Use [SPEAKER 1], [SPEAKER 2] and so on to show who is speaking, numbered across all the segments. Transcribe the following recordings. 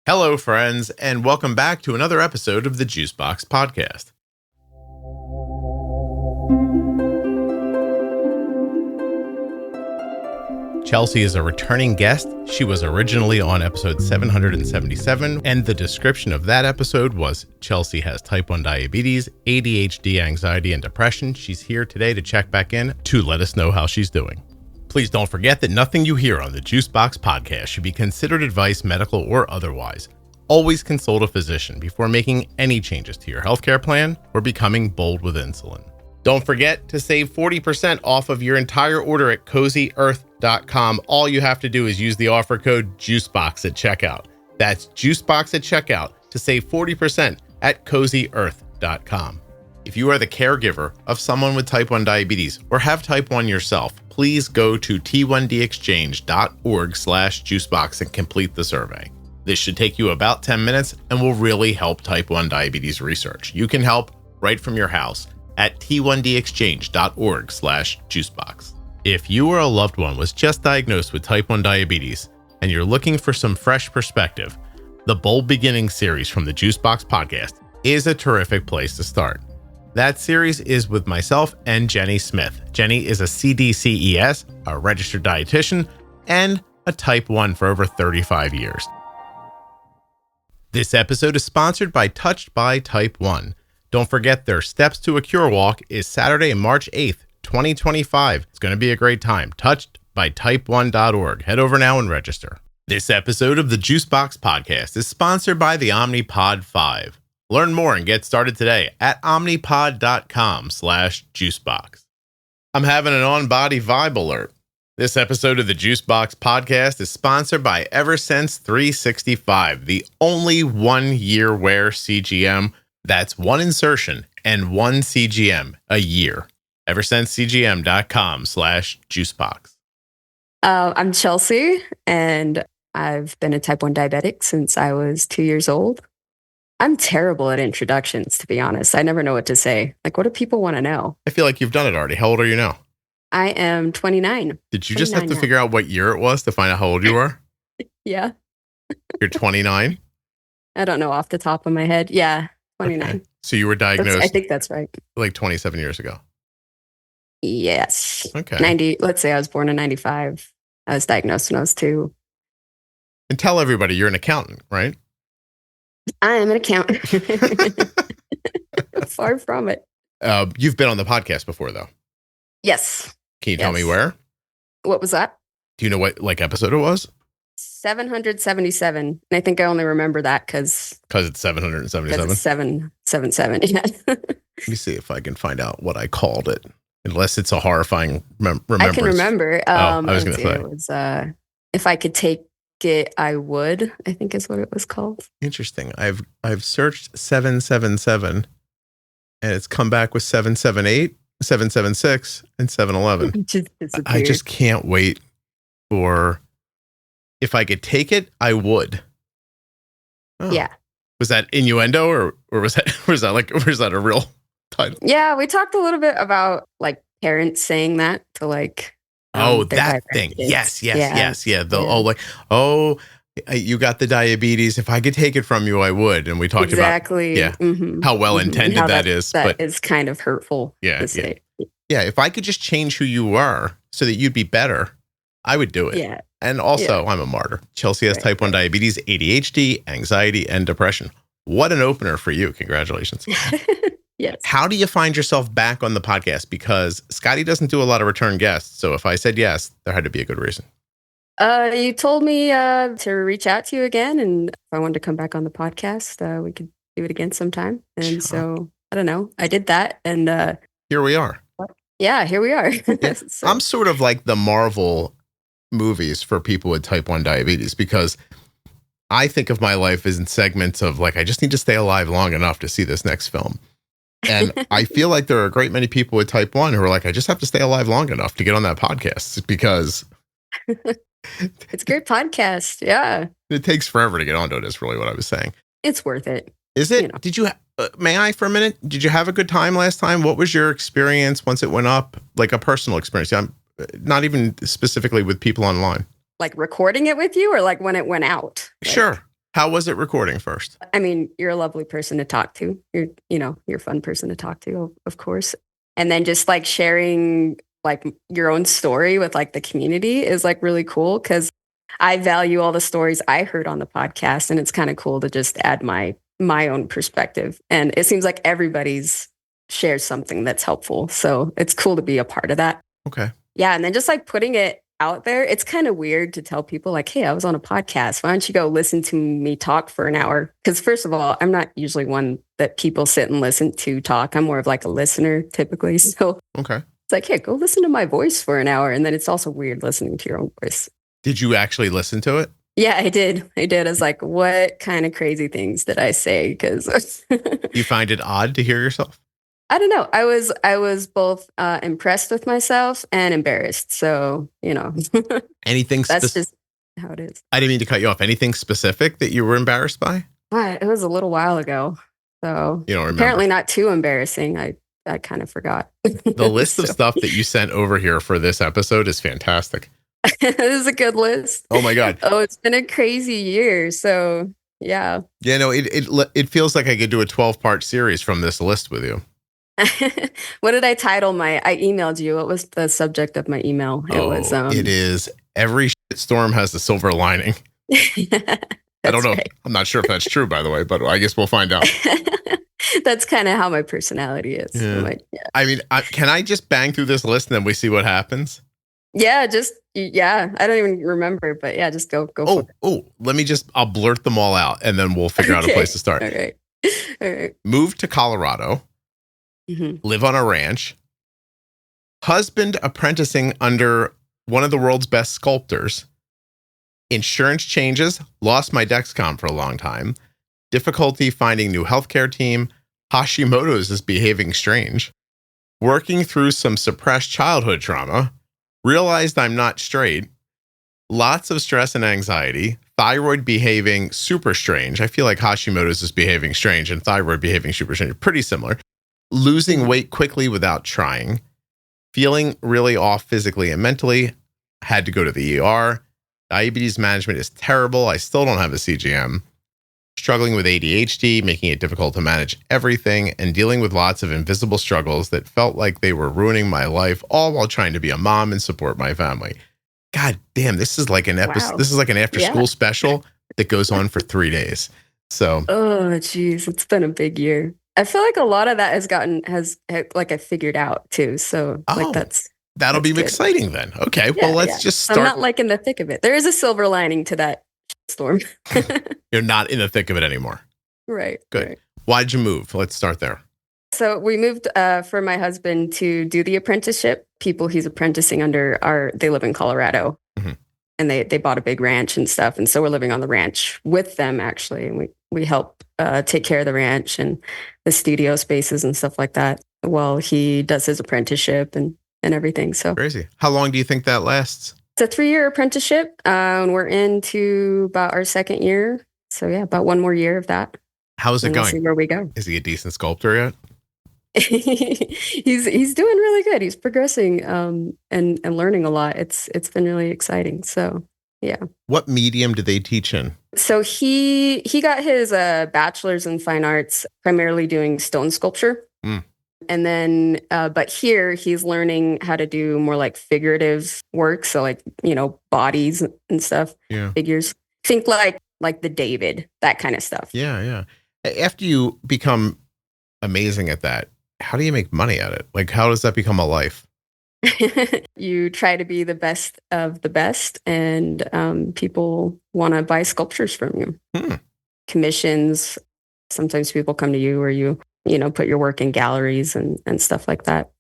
[SPEAKER 1] Hello, friends, and welcome back to another episode of the Juicebox Podcast. Chelsea is a returning guest. She was originally on episode 777, and the description of that episode was Chelsea has type 1 diabetes, ADHD, anxiety, and depression. She's here today to check back in to let us know how she's doing. Please don't forget that nothing you hear on the Juicebox Podcast should be considered advice, medical or otherwise. Always consult a physician before making any changes to your healthcare plan or becoming bold with insulin. Don't forget to save 40% off of your entire order at CozyEarth.com. All you have to do is use the offer code JUICEBOX at checkout. That's JUICEBOX at checkout to save 40% at CozyEarth.com. If you are the caregiver of someone with type 1 diabetes or have type 1 yourself, please go to t1dexchange.org/juicebox and complete the survey. This should take you about 10 minutes and will really help type 1 diabetes research. You can help right from your house at t1dexchange.org/juicebox. If you or a loved one was just diagnosed with type 1 diabetes and you're looking for some fresh perspective, the Bold Beginnings series from the Juicebox Podcast is a terrific place to start. That series is with myself and Jenny Smith. Jenny is a CDCES, a registered dietitian, and a type 1 for over 35 years. This episode is sponsored by Touched by Type 1. Don't forget their Steps to a Cure walk is Saturday, March 8th, 2025. It's going to be a great time. touchedbytype1.org. Head over now and register. This episode of the Juicebox Podcast is sponsored by the Omnipod 5. Learn more and get started today at omnipod.com/juicebox. I'm having an on-body vibe alert. This episode of the Juicebox Podcast is sponsored by Eversense 365, the only 1-year wear CGM. That's one insertion and one CGM a year. EversenseCGM.com/juicebox.
[SPEAKER 2] I'm Chelsea, and I've been a type 1 diabetic since I was 2 years old. I'm terrible at introductions, to be honest. I never know what to say. Like, what do people want to know?
[SPEAKER 1] I feel like you've done it already. How old are you now?
[SPEAKER 2] I am 29.
[SPEAKER 1] Did you just have to figure out what year it was to find out how old you were?
[SPEAKER 2] Yeah.
[SPEAKER 1] You're 29?
[SPEAKER 2] I don't know off the top of my head. Yeah, 29.
[SPEAKER 1] Okay. So you were diagnosed,
[SPEAKER 2] I think that's right.
[SPEAKER 1] like 27 years ago.
[SPEAKER 2] Yes.
[SPEAKER 1] Okay.
[SPEAKER 2] Let's say I was born in 95. I was diagnosed when I was 2.
[SPEAKER 1] And tell everybody you're an accountant, right?
[SPEAKER 2] I am an accountant. Far from it.
[SPEAKER 1] You've been on the podcast before, though.
[SPEAKER 2] Yes.
[SPEAKER 1] Can you tell me where?
[SPEAKER 2] What was that?
[SPEAKER 1] Do you know what episode it was?
[SPEAKER 2] 777. And I think I only remember that because
[SPEAKER 1] it's 777.
[SPEAKER 2] Because it's 777. Yeah.
[SPEAKER 1] Let me see if I can find out what I called it. Unless it's a horrifying remembrance.
[SPEAKER 2] I can remember.
[SPEAKER 1] I was going to say.
[SPEAKER 2] It was, if I could take it, I would, I think is what it was called.
[SPEAKER 1] Interesting. I've searched 777 and it's come back with 778, 776, and 711. I just can't wait for, if I could take it, I would. Oh. Yeah. Was that innuendo or was that a real title?
[SPEAKER 2] Yeah, we talked a little bit about like parents saying that to like
[SPEAKER 1] that thing. Yes. Yeah. You got the diabetes. If I could take it from you, I would. And we talked about how well intended that is.
[SPEAKER 2] That is kind of hurtful.
[SPEAKER 1] Yeah. If I could just change who you are so that you'd be better, I would do it. Yeah. And also, I'm a martyr. Chelsea has type 1 diabetes, ADHD, anxiety, and depression. What an opener for you. Congratulations.
[SPEAKER 2] Yes.
[SPEAKER 1] How do you find yourself back on the podcast? Because Scotty doesn't do a lot of return guests. So if I said yes, there had to be a good reason.
[SPEAKER 2] You told me to reach out to you again. And if I wanted to come back on the podcast, we could do it again sometime. And so, I don't know. I did that. And
[SPEAKER 1] here we are.
[SPEAKER 2] Yeah, here we are.
[SPEAKER 1] So. I'm sort of like the Marvel movies for people with type 1 diabetes because I think of my life as in segments of like, I just need to stay alive long enough to see this next film. And I feel like there are a great many people with type 1 who are like, I just have to stay alive long enough to get on that podcast because
[SPEAKER 2] it's a great podcast. Yeah.
[SPEAKER 1] It takes forever to get onto it is really what I was saying.
[SPEAKER 2] It's worth it.
[SPEAKER 1] Is it? You know. Did you, may I for a minute? Did you have a good time last time? What was your experience once it went up? Like a personal experience. I'm not even specifically with people online.
[SPEAKER 2] Like recording it with you or like when it went out? Like,
[SPEAKER 1] sure. How was it recording first?
[SPEAKER 2] I mean, you're a lovely person to talk to. You're a fun person to talk to, of course. And then just like sharing like your own story with like the community is like really cool because I value all the stories I heard on the podcast, and it's kind of cool to just add my own perspective. And it seems like everybody's shares something that's helpful. So it's cool to be a part of that.
[SPEAKER 1] Okay.
[SPEAKER 2] Yeah. And then just like putting it out there, it's kind of weird to tell people like, hey, I was on a podcast. Why don't you go listen to me talk for an hour? Because first of all, I'm not usually one that people sit and listen to talk. I'm more of like a listener typically. So
[SPEAKER 1] okay.
[SPEAKER 2] It's like, hey, go listen to my voice for an hour. And then it's also weird listening to your own voice.
[SPEAKER 1] Did you actually listen to it?
[SPEAKER 2] Yeah, I did. I was like, what kind of crazy things did I say? Because
[SPEAKER 1] you find it odd to hear yourself?
[SPEAKER 2] I don't know. I was both impressed with myself and embarrassed. So,
[SPEAKER 1] anything
[SPEAKER 2] that's just how it is.
[SPEAKER 1] I didn't mean to cut you off. Anything specific that you were embarrassed by?
[SPEAKER 2] It was a little while ago. So
[SPEAKER 1] you don't remember.
[SPEAKER 2] Apparently not too embarrassing. I kind of forgot.
[SPEAKER 1] The list of stuff that you sent over here for this episode is fantastic.
[SPEAKER 2] This is a good list.
[SPEAKER 1] Oh my God.
[SPEAKER 2] Oh, it's been a crazy year. So yeah.
[SPEAKER 1] Yeah, no, it feels like I could do a 12-part series from this list with you.
[SPEAKER 2] What did I title I emailed you. What was the subject of my email?
[SPEAKER 1] It is every storm has a silver lining. I don't know. Right. I'm not sure if that's true, by the way, but I guess we'll find out.
[SPEAKER 2] That's kind of how my personality is.
[SPEAKER 1] Yeah. I mean, can I just bang through this list and then we see what happens?
[SPEAKER 2] Yeah, I don't even remember, but yeah, just go.
[SPEAKER 1] I'll blurt them all out and then we'll figure out a place to start.
[SPEAKER 2] All right.
[SPEAKER 1] Move to Colorado. Mm-hmm. Live on a ranch. Husband apprenticing under one of the world's best sculptors. Insurance changes. Lost my Dexcom for a long time. Difficulty finding new healthcare team. Hashimoto's is behaving strange. Working through some suppressed childhood trauma. Realized I'm not straight. Lots of stress and anxiety. Thyroid behaving super strange. I feel like Hashimoto's is behaving strange and thyroid behaving super strange. Pretty similar. Losing weight quickly without trying. Feeling really off physically and mentally. Had to go to the ER. Diabetes management is terrible. I still don't have a CGM. Struggling with ADHD, making it difficult to manage everything, and dealing with lots of invisible struggles that felt like they were ruining my life, all while trying to be a mom and support my family. God damn, this is like an episode. Wow. This is like an after-school special that goes on for 3 days. So,
[SPEAKER 2] oh, geez, it's been a big year. I feel like a lot of that I figured out too. So,
[SPEAKER 1] that'll be exciting then. Okay, well, let's just start.
[SPEAKER 2] I'm not like in the thick of it. There is a silver lining to that storm.
[SPEAKER 1] You're not in the thick of it anymore.
[SPEAKER 2] Right.
[SPEAKER 1] Good.
[SPEAKER 2] Right.
[SPEAKER 1] Why'd you move? Let's start there.
[SPEAKER 2] So we moved for my husband to do the apprenticeship. People he's apprenticing under they live in Colorado. Mm-hmm. And they bought a big ranch and stuff. And so we're living on the ranch with them, actually. And we help take care of the ranch and the studio spaces and stuff like that while he does his apprenticeship and everything. So
[SPEAKER 1] crazy. How long do you think that lasts?
[SPEAKER 2] It's a 3-year apprenticeship. And we're into about our 2nd year. So yeah, about 1 more year of that.
[SPEAKER 1] How's it going?
[SPEAKER 2] We'll see where we go.
[SPEAKER 1] Is he a decent sculptor yet?
[SPEAKER 2] He's doing really good. He's progressing and learning a lot. It's been really exciting. So yeah.
[SPEAKER 1] What medium do they teach in?
[SPEAKER 2] So he got his bachelor's in fine arts, primarily doing stone sculpture. Mm. And then, but here he's learning how to do more like figurative work. So like, bodies and stuff, figures. Think like the David, that kind of stuff.
[SPEAKER 1] Yeah. After you become amazing at that, how do you make money at it? Like, how does that become a life?
[SPEAKER 2] You try to be the best of the best, and people want to buy sculptures from you. Commissions. Sometimes people come to you or you put your work in galleries and stuff like that.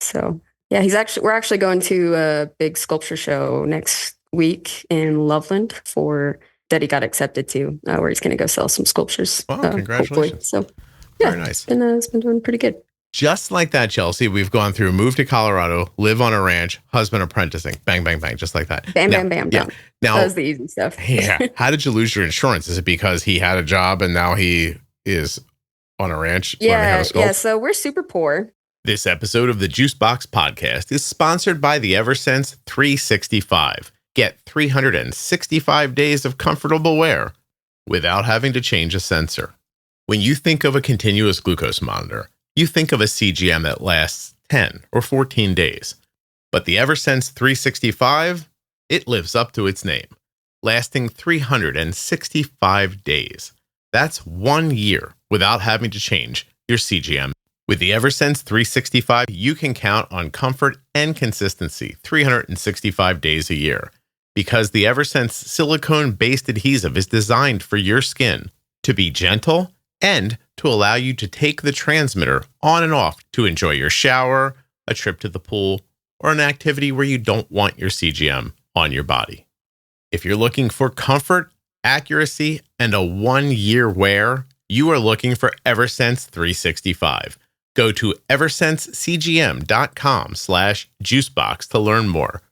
[SPEAKER 2] So yeah, we're actually going to a big sculpture show next week in Loveland that he got accepted to, where he's going to go sell some sculptures.
[SPEAKER 1] Wow, congratulations.
[SPEAKER 2] Hopefully. So yeah,
[SPEAKER 1] very nice.
[SPEAKER 2] It's been doing pretty good.
[SPEAKER 1] Just like that, Chelsea, we've gone through move to Colorado, live on a ranch, husband apprenticing, bang, bang, bang, just like that.
[SPEAKER 2] Bam, bam, bam,
[SPEAKER 1] yeah.
[SPEAKER 2] bam. Now, that was the easy stuff.
[SPEAKER 1] Yeah. How did you lose your insurance? Is it because he had a job and now he is on a ranch learning how to sculpt?
[SPEAKER 2] Yeah, so we're super poor.
[SPEAKER 1] This episode of the Juicebox Podcast is sponsored by the Eversense 365. Get 365 days of comfortable wear. without having to change a sensor. When you think of a continuous glucose monitor, you think of a CGM that lasts 10 or 14 days. But the Eversense 365, it lives up to its name, lasting 365 days. That's 1 year without having to change your CGM. With the Eversense 365, you can count on comfort and consistency 365 days a year. Because the Eversense silicone-based adhesive is designed for your skin to be gentle and to allow you to take the transmitter on and off to enjoy your shower, a trip to the pool, or an activity where you don't want your CGM on your body. If you're looking for comfort, accuracy, and a 1-year wear, you are looking for Eversense 365. Go to eversensecgm.com/juicebox to learn more.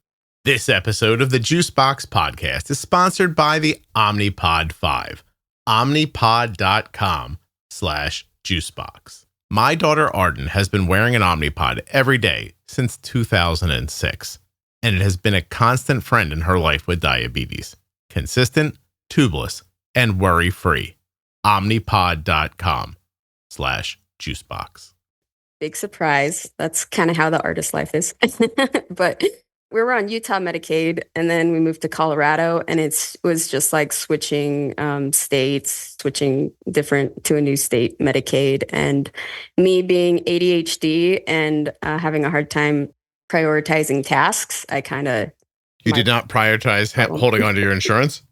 [SPEAKER 1] This episode of the Juicebox Podcast is sponsored by the Omnipod 5. Omnipod.com/juicebox. My daughter Arden has been wearing an Omnipod every day since 2006, and it has been a constant friend in her life with diabetes. Consistent, tubeless, and worry-free. Omnipod.com/juicebox.
[SPEAKER 2] Big surprise. That's kind of how the artist life is. But we were on Utah Medicaid, and then we moved to Colorado, and it was just like switching states, switching different to a new state Medicaid. And me being ADHD and having a hard time prioritizing tasks, I kind of...
[SPEAKER 1] You did not prioritize holding on to your insurance?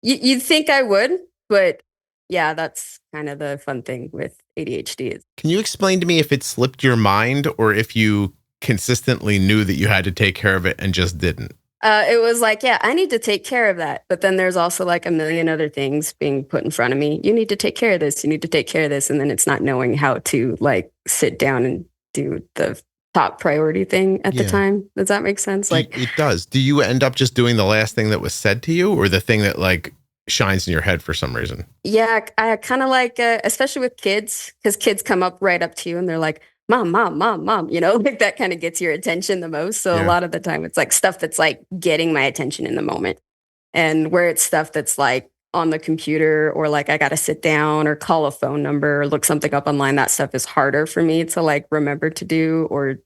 [SPEAKER 2] You'd think I would, but yeah, that's kind of the fun thing with ADHD.
[SPEAKER 1] Can you explain to me if it slipped your mind or if you consistently knew that you had to take care of it and just didn't?
[SPEAKER 2] It was like, yeah, I need to take care of that. But then there's also like a million other things being put in front of me. You need to take care of this. You need to take care of this. And then it's not knowing how to like sit down and do the top priority thing at the time. Does that make sense? Like
[SPEAKER 1] it does. Do you end up just doing the last thing that was said to you or the thing that like shines in your head for some reason?
[SPEAKER 2] Yeah, I kind of like, especially with kids, because kids come up right up to you and they're like, mom, mom, mom, mom, you know, like that kind of gets your attention the most. So a lot of the time it's like stuff that's like getting my attention in the moment. And where it's stuff that's like on the computer or like I got to sit down or call a phone number or look something up online, that stuff is harder for me to like remember to do or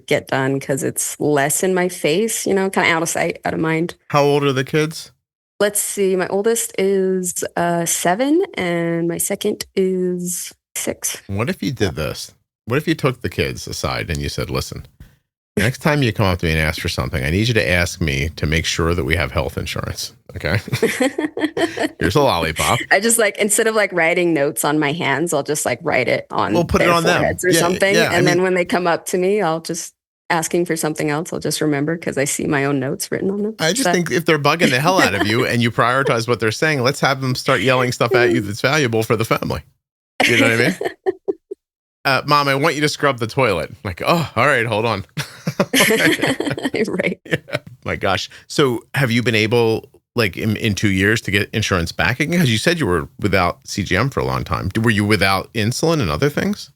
[SPEAKER 2] get done because it's less in my face, you know, kind of out of sight, out of mind.
[SPEAKER 1] How old are the kids?
[SPEAKER 2] Let's see. My oldest is 7 and my second is 6.
[SPEAKER 1] What if you did this? What if you took the kids aside and you said, listen, next time you come up to me and ask for something, I need you to ask me to make sure that we have health insurance. Okay. Here's a lollipop.
[SPEAKER 2] I just like, instead of like writing notes on my hands, I'll just like write it on
[SPEAKER 1] put it on them
[SPEAKER 2] or something. And then when they come up to me, I'll just asking for something else. I'll just remember because I see my own notes written on them.
[SPEAKER 1] I just think if they're bugging the hell out of you and you prioritize what they're saying, let's have them start yelling stuff at you that's valuable for the family. You know what I mean? Mom, I want you to scrub the toilet. Like, oh, all right, hold on.
[SPEAKER 2] Right.
[SPEAKER 1] Yeah. My gosh. So have you been able, like in 2 years, to get insurance back again? Because you said you were without CGM for a long time. Were you without insulin and other things?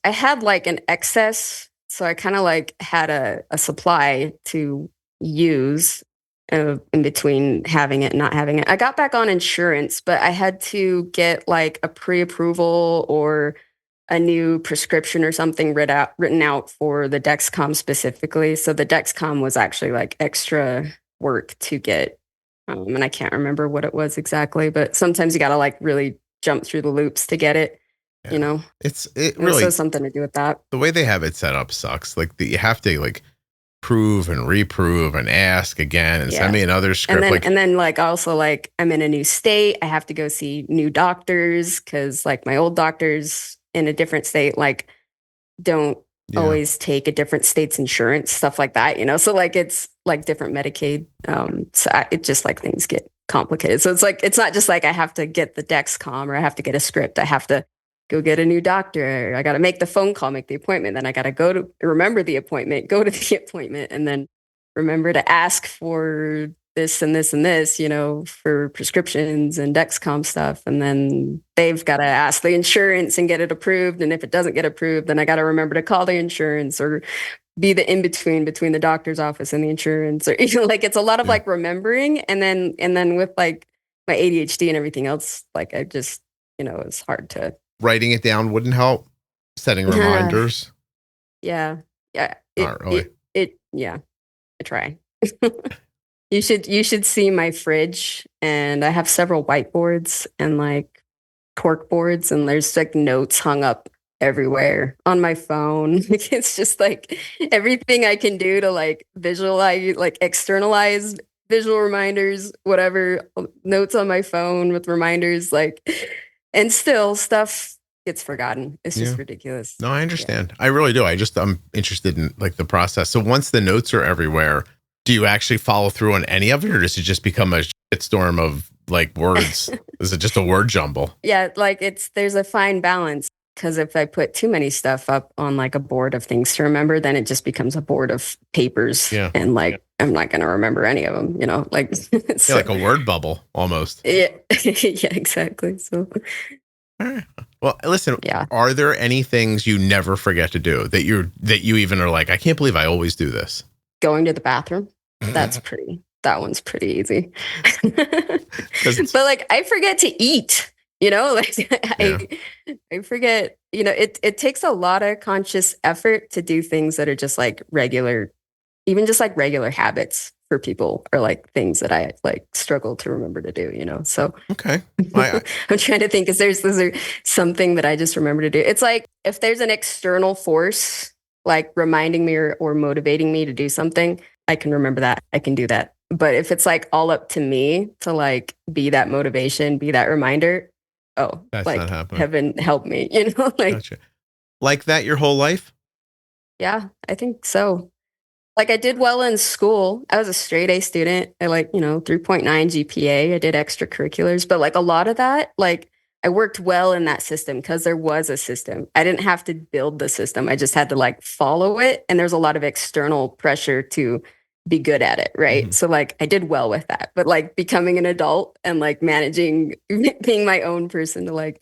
[SPEAKER 2] I had like an excess. So I kind of like had a supply to use in between having it and not having it. I got back on insurance, but I had to get like a pre-approval or a new prescription or something written out for the Dexcom specifically. So the Dexcom was actually like extra work to get. And I can't remember what it was exactly, but sometimes you got to like really jump through the loops to get it.
[SPEAKER 1] Yeah.
[SPEAKER 2] You know,
[SPEAKER 1] it really
[SPEAKER 2] has something to do with that.
[SPEAKER 1] The way they have it set up sucks. Like you have to like prove and reprove and ask again and send me another script.
[SPEAKER 2] And then like also like I'm in a new state. I have to go see new doctors because like my old doctors in a different state like don't always take a different state's insurance, stuff like that. You know, so like it's like different Medicaid. It just like things get complicated. So it's like it's not just like I have to get the Dexcom or I have to get a script. I have to go get a new doctor. I got to make the phone call, make the appointment. Then I got to remember the appointment, go to the appointment, and then remember to ask for this and this and this, you know, for prescriptions and Dexcom stuff. And then they've got to ask the insurance and get it approved. And if it doesn't get approved, then I got to remember to call the insurance or be the in-between between the doctor's office and the insurance. Or, you know, like it's a lot of like remembering. And then with like my ADHD and everything else, like I just, it's hard to.
[SPEAKER 1] Writing it down wouldn't help. Setting reminders.
[SPEAKER 2] Yeah.
[SPEAKER 1] Not really.
[SPEAKER 2] Yeah, I try. You should see my fridge, and I have several whiteboards and like cork boards, and there's like notes hung up everywhere on my phone. It's just like everything I can do to like visualize, like externalize visual reminders, whatever, notes on my phone with reminders, like, and still stuff gets forgotten. It's just ridiculous.
[SPEAKER 1] No, I understand. Yeah. I really do. I'm interested in like the process. So once the notes are everywhere, do you actually follow through on any of it, or does it just become a shitstorm of like words? Is it just a word jumble?
[SPEAKER 2] Yeah, like there's a fine balance, because if I put too many stuff up on like a board of things to remember, then it just becomes a board of papers. Yeah. And like I'm not going to remember any of them, like
[SPEAKER 1] so, like a word bubble almost.
[SPEAKER 2] Yeah, yeah, exactly. So
[SPEAKER 1] all right. Well, listen, are there any things you never forget to do that you even are like, I can't believe I always do this?
[SPEAKER 2] Going to the bathroom. That one's pretty easy. But like I forget to eat, like I forget, it takes a lot of conscious effort to do things that are just like regular, even just like regular habits for people, or like things that I like struggle to remember to do, so.
[SPEAKER 1] Okay.
[SPEAKER 2] I'm trying to think, is there something that I just remember to do? It's like, if there's an external force, like reminding me or motivating me to do something, I can remember that. I can do that. But if it's like all up to me to like be that motivation, be that reminder, that's like not happening. Heaven help me, like.
[SPEAKER 1] Gotcha. Like that your whole life?
[SPEAKER 2] Yeah, I think so. Like I did well in school. I was a straight A student. I 3.9 GPA. I did extracurriculars, but like a lot of that, like I worked well in that system because there was a system. I didn't have to build the system. I just had to like follow it. And there's a lot of external pressure to be good at it. Right. Mm-hmm. So like I did well with that, but like becoming an adult and like managing, being my own person, to like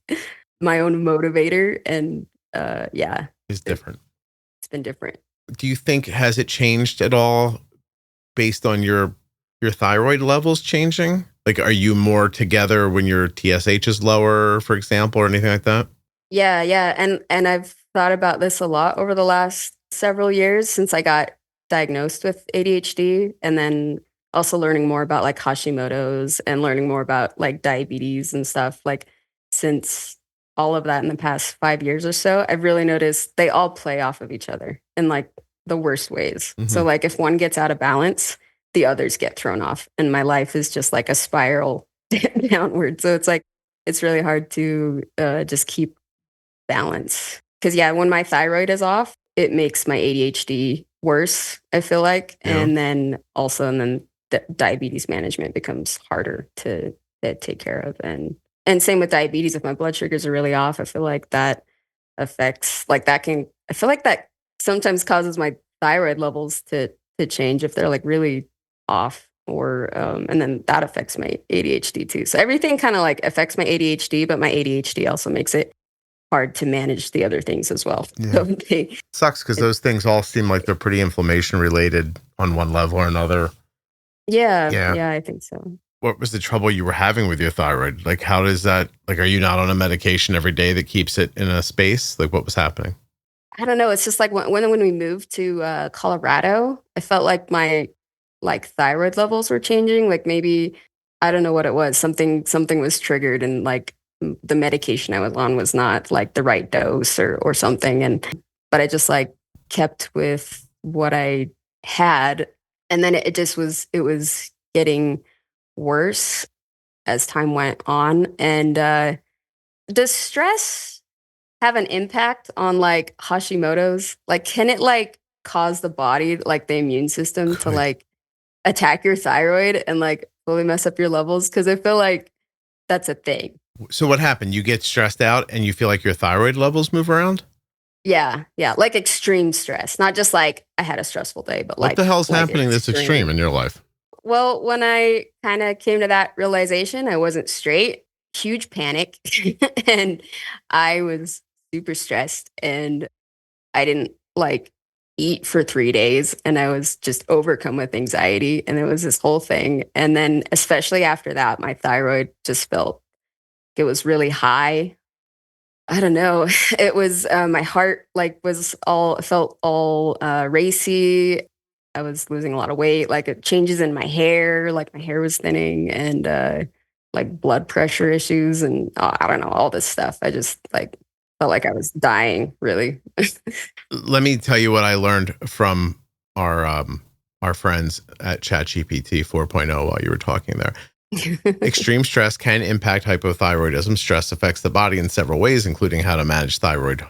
[SPEAKER 2] my own motivator. And
[SPEAKER 1] it's different.
[SPEAKER 2] It's been different.
[SPEAKER 1] Do you think, has it changed at all based on your thyroid levels changing? Like, are you more together when your TSH is lower, for example, or anything like that?
[SPEAKER 2] Yeah. And I've thought about this a lot over the last several years since I got diagnosed with ADHD, and then also learning more about like Hashimoto's and learning more about like diabetes and stuff. Like since all of that in the past 5 years or so, I've really noticed they all play off of each other in like the worst ways. Mm-hmm. So like if one gets out of balance, the others get thrown off, and my life is just like a spiral downward. So it's like, it's really hard to just keep balance. Because when my thyroid is off, it makes my ADHD worse, I feel like. Yeah. And then the diabetes management becomes harder to take care of. And same with diabetes. If my blood sugars are really off, I feel like that affects, I feel like that sometimes causes my thyroid levels to change if they're like really off, or, and then that affects my ADHD too. So everything kind of like affects my ADHD, but my ADHD also makes it hard to manage the other things as well. Yeah. So
[SPEAKER 1] sucks because those things all seem like they're pretty inflammation related on one level or another.
[SPEAKER 2] Yeah, I think so.
[SPEAKER 1] What was the trouble you were having with your thyroid? Like, how does that, like, are you not on a medication every day that keeps it in a space? Like, what was happening?
[SPEAKER 2] I don't know. It's just like when we moved to Colorado, I felt like my like thyroid levels were changing. Like maybe, I don't know what it was. Something was triggered, and like the medication I was on was not like the right dose or something. But I just like kept with what I had. And then it was getting worse as time went on. And does stress have an impact on like Hashimoto's? Like, can it like cause the body, like the immune system, to like attack your thyroid and like fully mess up your levels? Because I feel like that's a thing.
[SPEAKER 1] So what happened? You get stressed out and you feel like your thyroid levels move around?
[SPEAKER 2] Yeah. Like extreme stress, not just like I had a stressful day, but like
[SPEAKER 1] what the hell's happening that's extreme in your life?
[SPEAKER 2] Well, when I kind of came to that realization, I wasn't straight, huge panic, and I was super stressed, and I didn't like eat for 3 days, and I was just overcome with anxiety, and it was this whole thing. And then especially after that, my thyroid just felt, it was really high. I don't know. It was my heart like was all felt all racy. I was losing a lot of weight. Like it changes in my hair. Like my hair was thinning, and like blood pressure issues, and I don't know, all this stuff. I just like felt like I was dying. Really.
[SPEAKER 1] Let me tell you what I learned from our friends at ChatGPT 4.0 while you were talking there. Extreme stress can impact hypothyroidism. Stress affects the body in several ways, including how to manage thyroid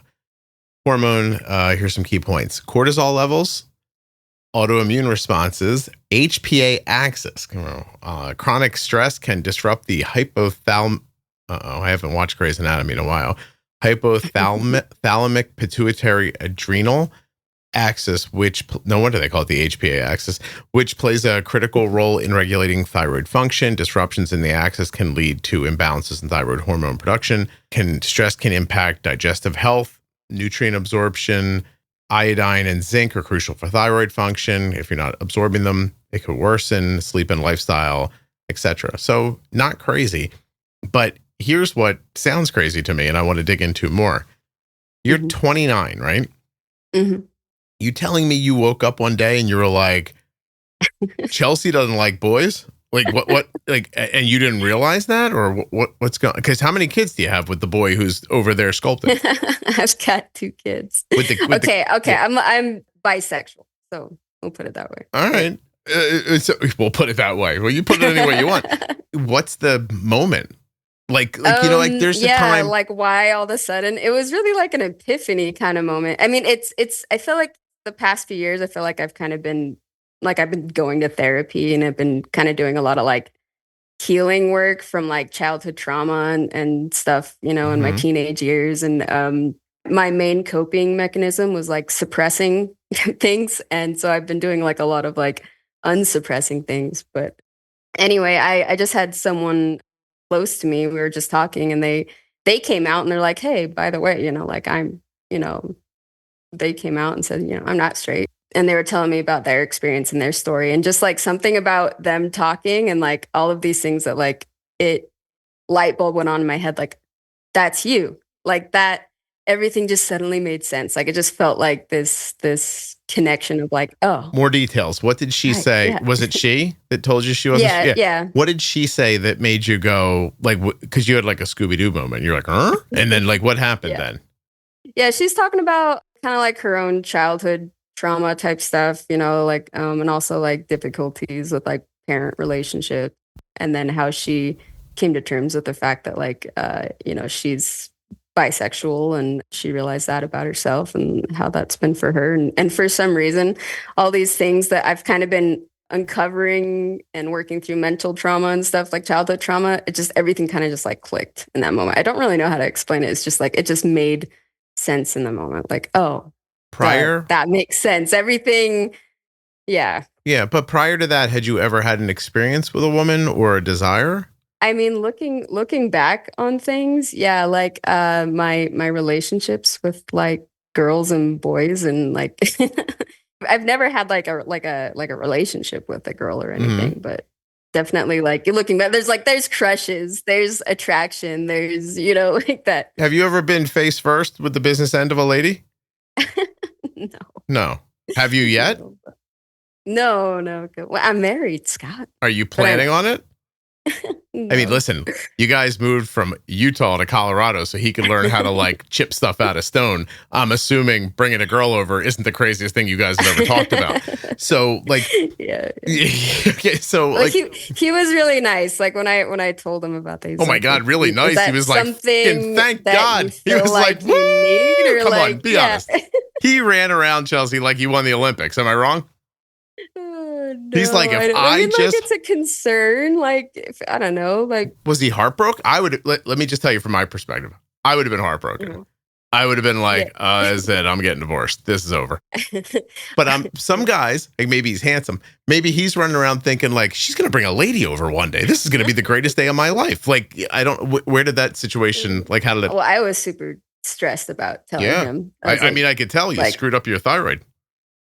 [SPEAKER 1] hormone. Here's some key points: cortisol levels, autoimmune responses, HPA axis. Chronic stress can disrupt the hypothalamic. I haven't watched Grey's Anatomy in a while. Hypothalamic pituitary adrenal axis, which no wonder they call it the HPA axis, which plays a critical role in regulating thyroid function. Disruptions in the axis can lead to imbalances in thyroid hormone production. Stress can impact digestive health, nutrient absorption. Iodine and zinc are crucial for thyroid function. If you're not absorbing them, it could worsen sleep and lifestyle, etc. So not crazy, but here's what sounds crazy to me, and I want to dig into more. You're 29, right?
[SPEAKER 2] Mm-hmm.
[SPEAKER 1] You telling me you woke up one day and you were like, Chelsea doesn't like boys? Like what, like, and you didn't realize that, or what's going, because how many kids do you have with the boy who's over there sculpting?
[SPEAKER 2] I've got 2 kids. Okay. Yeah. I'm bisexual, so we'll put it that way.
[SPEAKER 1] All right. We'll put it that way. Well, you put it any way you want. What's the moment? Like, you know, like there's a time.
[SPEAKER 2] Like why all of a sudden? It was really like an epiphany kind of moment. I mean, I feel like the past few years, I feel like I've kind of been, like I've been going to therapy, and I've been kind of doing a lot of like healing work from like childhood trauma and stuff, you know, in my teenage years. And my main coping mechanism was like suppressing things. And so I've been doing like a lot of like unsuppressing things. But anyway, I just had someone close to me. We were just talking, and they came out and they're like, hey, by the way, you know, like I'm, you know, they came out and said, you know, I'm not straight. And they were telling me about their experience and their story, and just like something about them talking and like all of these things that like it light bulb went on in my head. Like, that's you, like that, everything just suddenly made sense. Like it just felt like this connection of like, oh,
[SPEAKER 1] more details. What did she say? Yeah. Was it she that told you she wasn't?
[SPEAKER 2] Yeah.
[SPEAKER 1] What did she say that made you go like, because you had like a Scooby-Doo moment. You're like, huh? And then like, what happened then?
[SPEAKER 2] Yeah. She's talking about kind of like her own childhood trauma type stuff, you know, like, and also like difficulties with like parent relationship, and then how she came to terms with the fact that like, you know, she's bisexual, and she realized that about herself and how that's been for her. And for some reason, all these things that I've kind of been uncovering and working through mental trauma and stuff, like childhood trauma, it just, everything kind of just like clicked in that moment. I don't really know how to explain it. It's just like, it just made sense in the moment. Like, oh, that makes sense. Everything. Yeah.
[SPEAKER 1] Yeah. But prior to that, had you ever had an experience with a woman or a desire?
[SPEAKER 2] I mean, looking back on things, yeah, like my relationships with like girls and boys, and like I've never had like a relationship with a girl or anything, but definitely like looking back, there's crushes, there's attraction, there's, you know, like that.
[SPEAKER 1] Have you ever been face first with the business end of a lady? No. Have you yet?
[SPEAKER 2] No. Well, I'm married, Scott.
[SPEAKER 1] Are you planning on it? No. I mean, listen, you guys moved from Utah to Colorado so he could learn how to like chip stuff out of stone. I'm assuming bringing a girl over isn't the craziest thing you guys have ever talked about. So like,
[SPEAKER 2] yeah.
[SPEAKER 1] Okay, so like
[SPEAKER 2] he was really nice. Like when I told him about these.
[SPEAKER 1] Oh my God, really nice. He was like, thank God. He was like,
[SPEAKER 2] you need, or
[SPEAKER 1] come
[SPEAKER 2] like,
[SPEAKER 1] on, be honest. He ran around Chelsea like he won the Olympics. Am I wrong?
[SPEAKER 2] No,
[SPEAKER 1] he's like, if
[SPEAKER 2] I mean, like, it's a concern. Like, if, I don't know. Like,
[SPEAKER 1] was he heartbroken? I would let me just tell you from my perspective. I would have been heartbroken. Mm-hmm. I would have been like, that's it. I'm getting divorced. This is over. But some guys, like maybe he's handsome. Maybe he's running around thinking like, she's going to bring a lady over one day. This is going to be the greatest day of my life. Like, I don't. Where did that situation? Like, how did it?
[SPEAKER 2] Well, I was super stressed about telling him.
[SPEAKER 1] I mean, I could tell you screwed up your thyroid.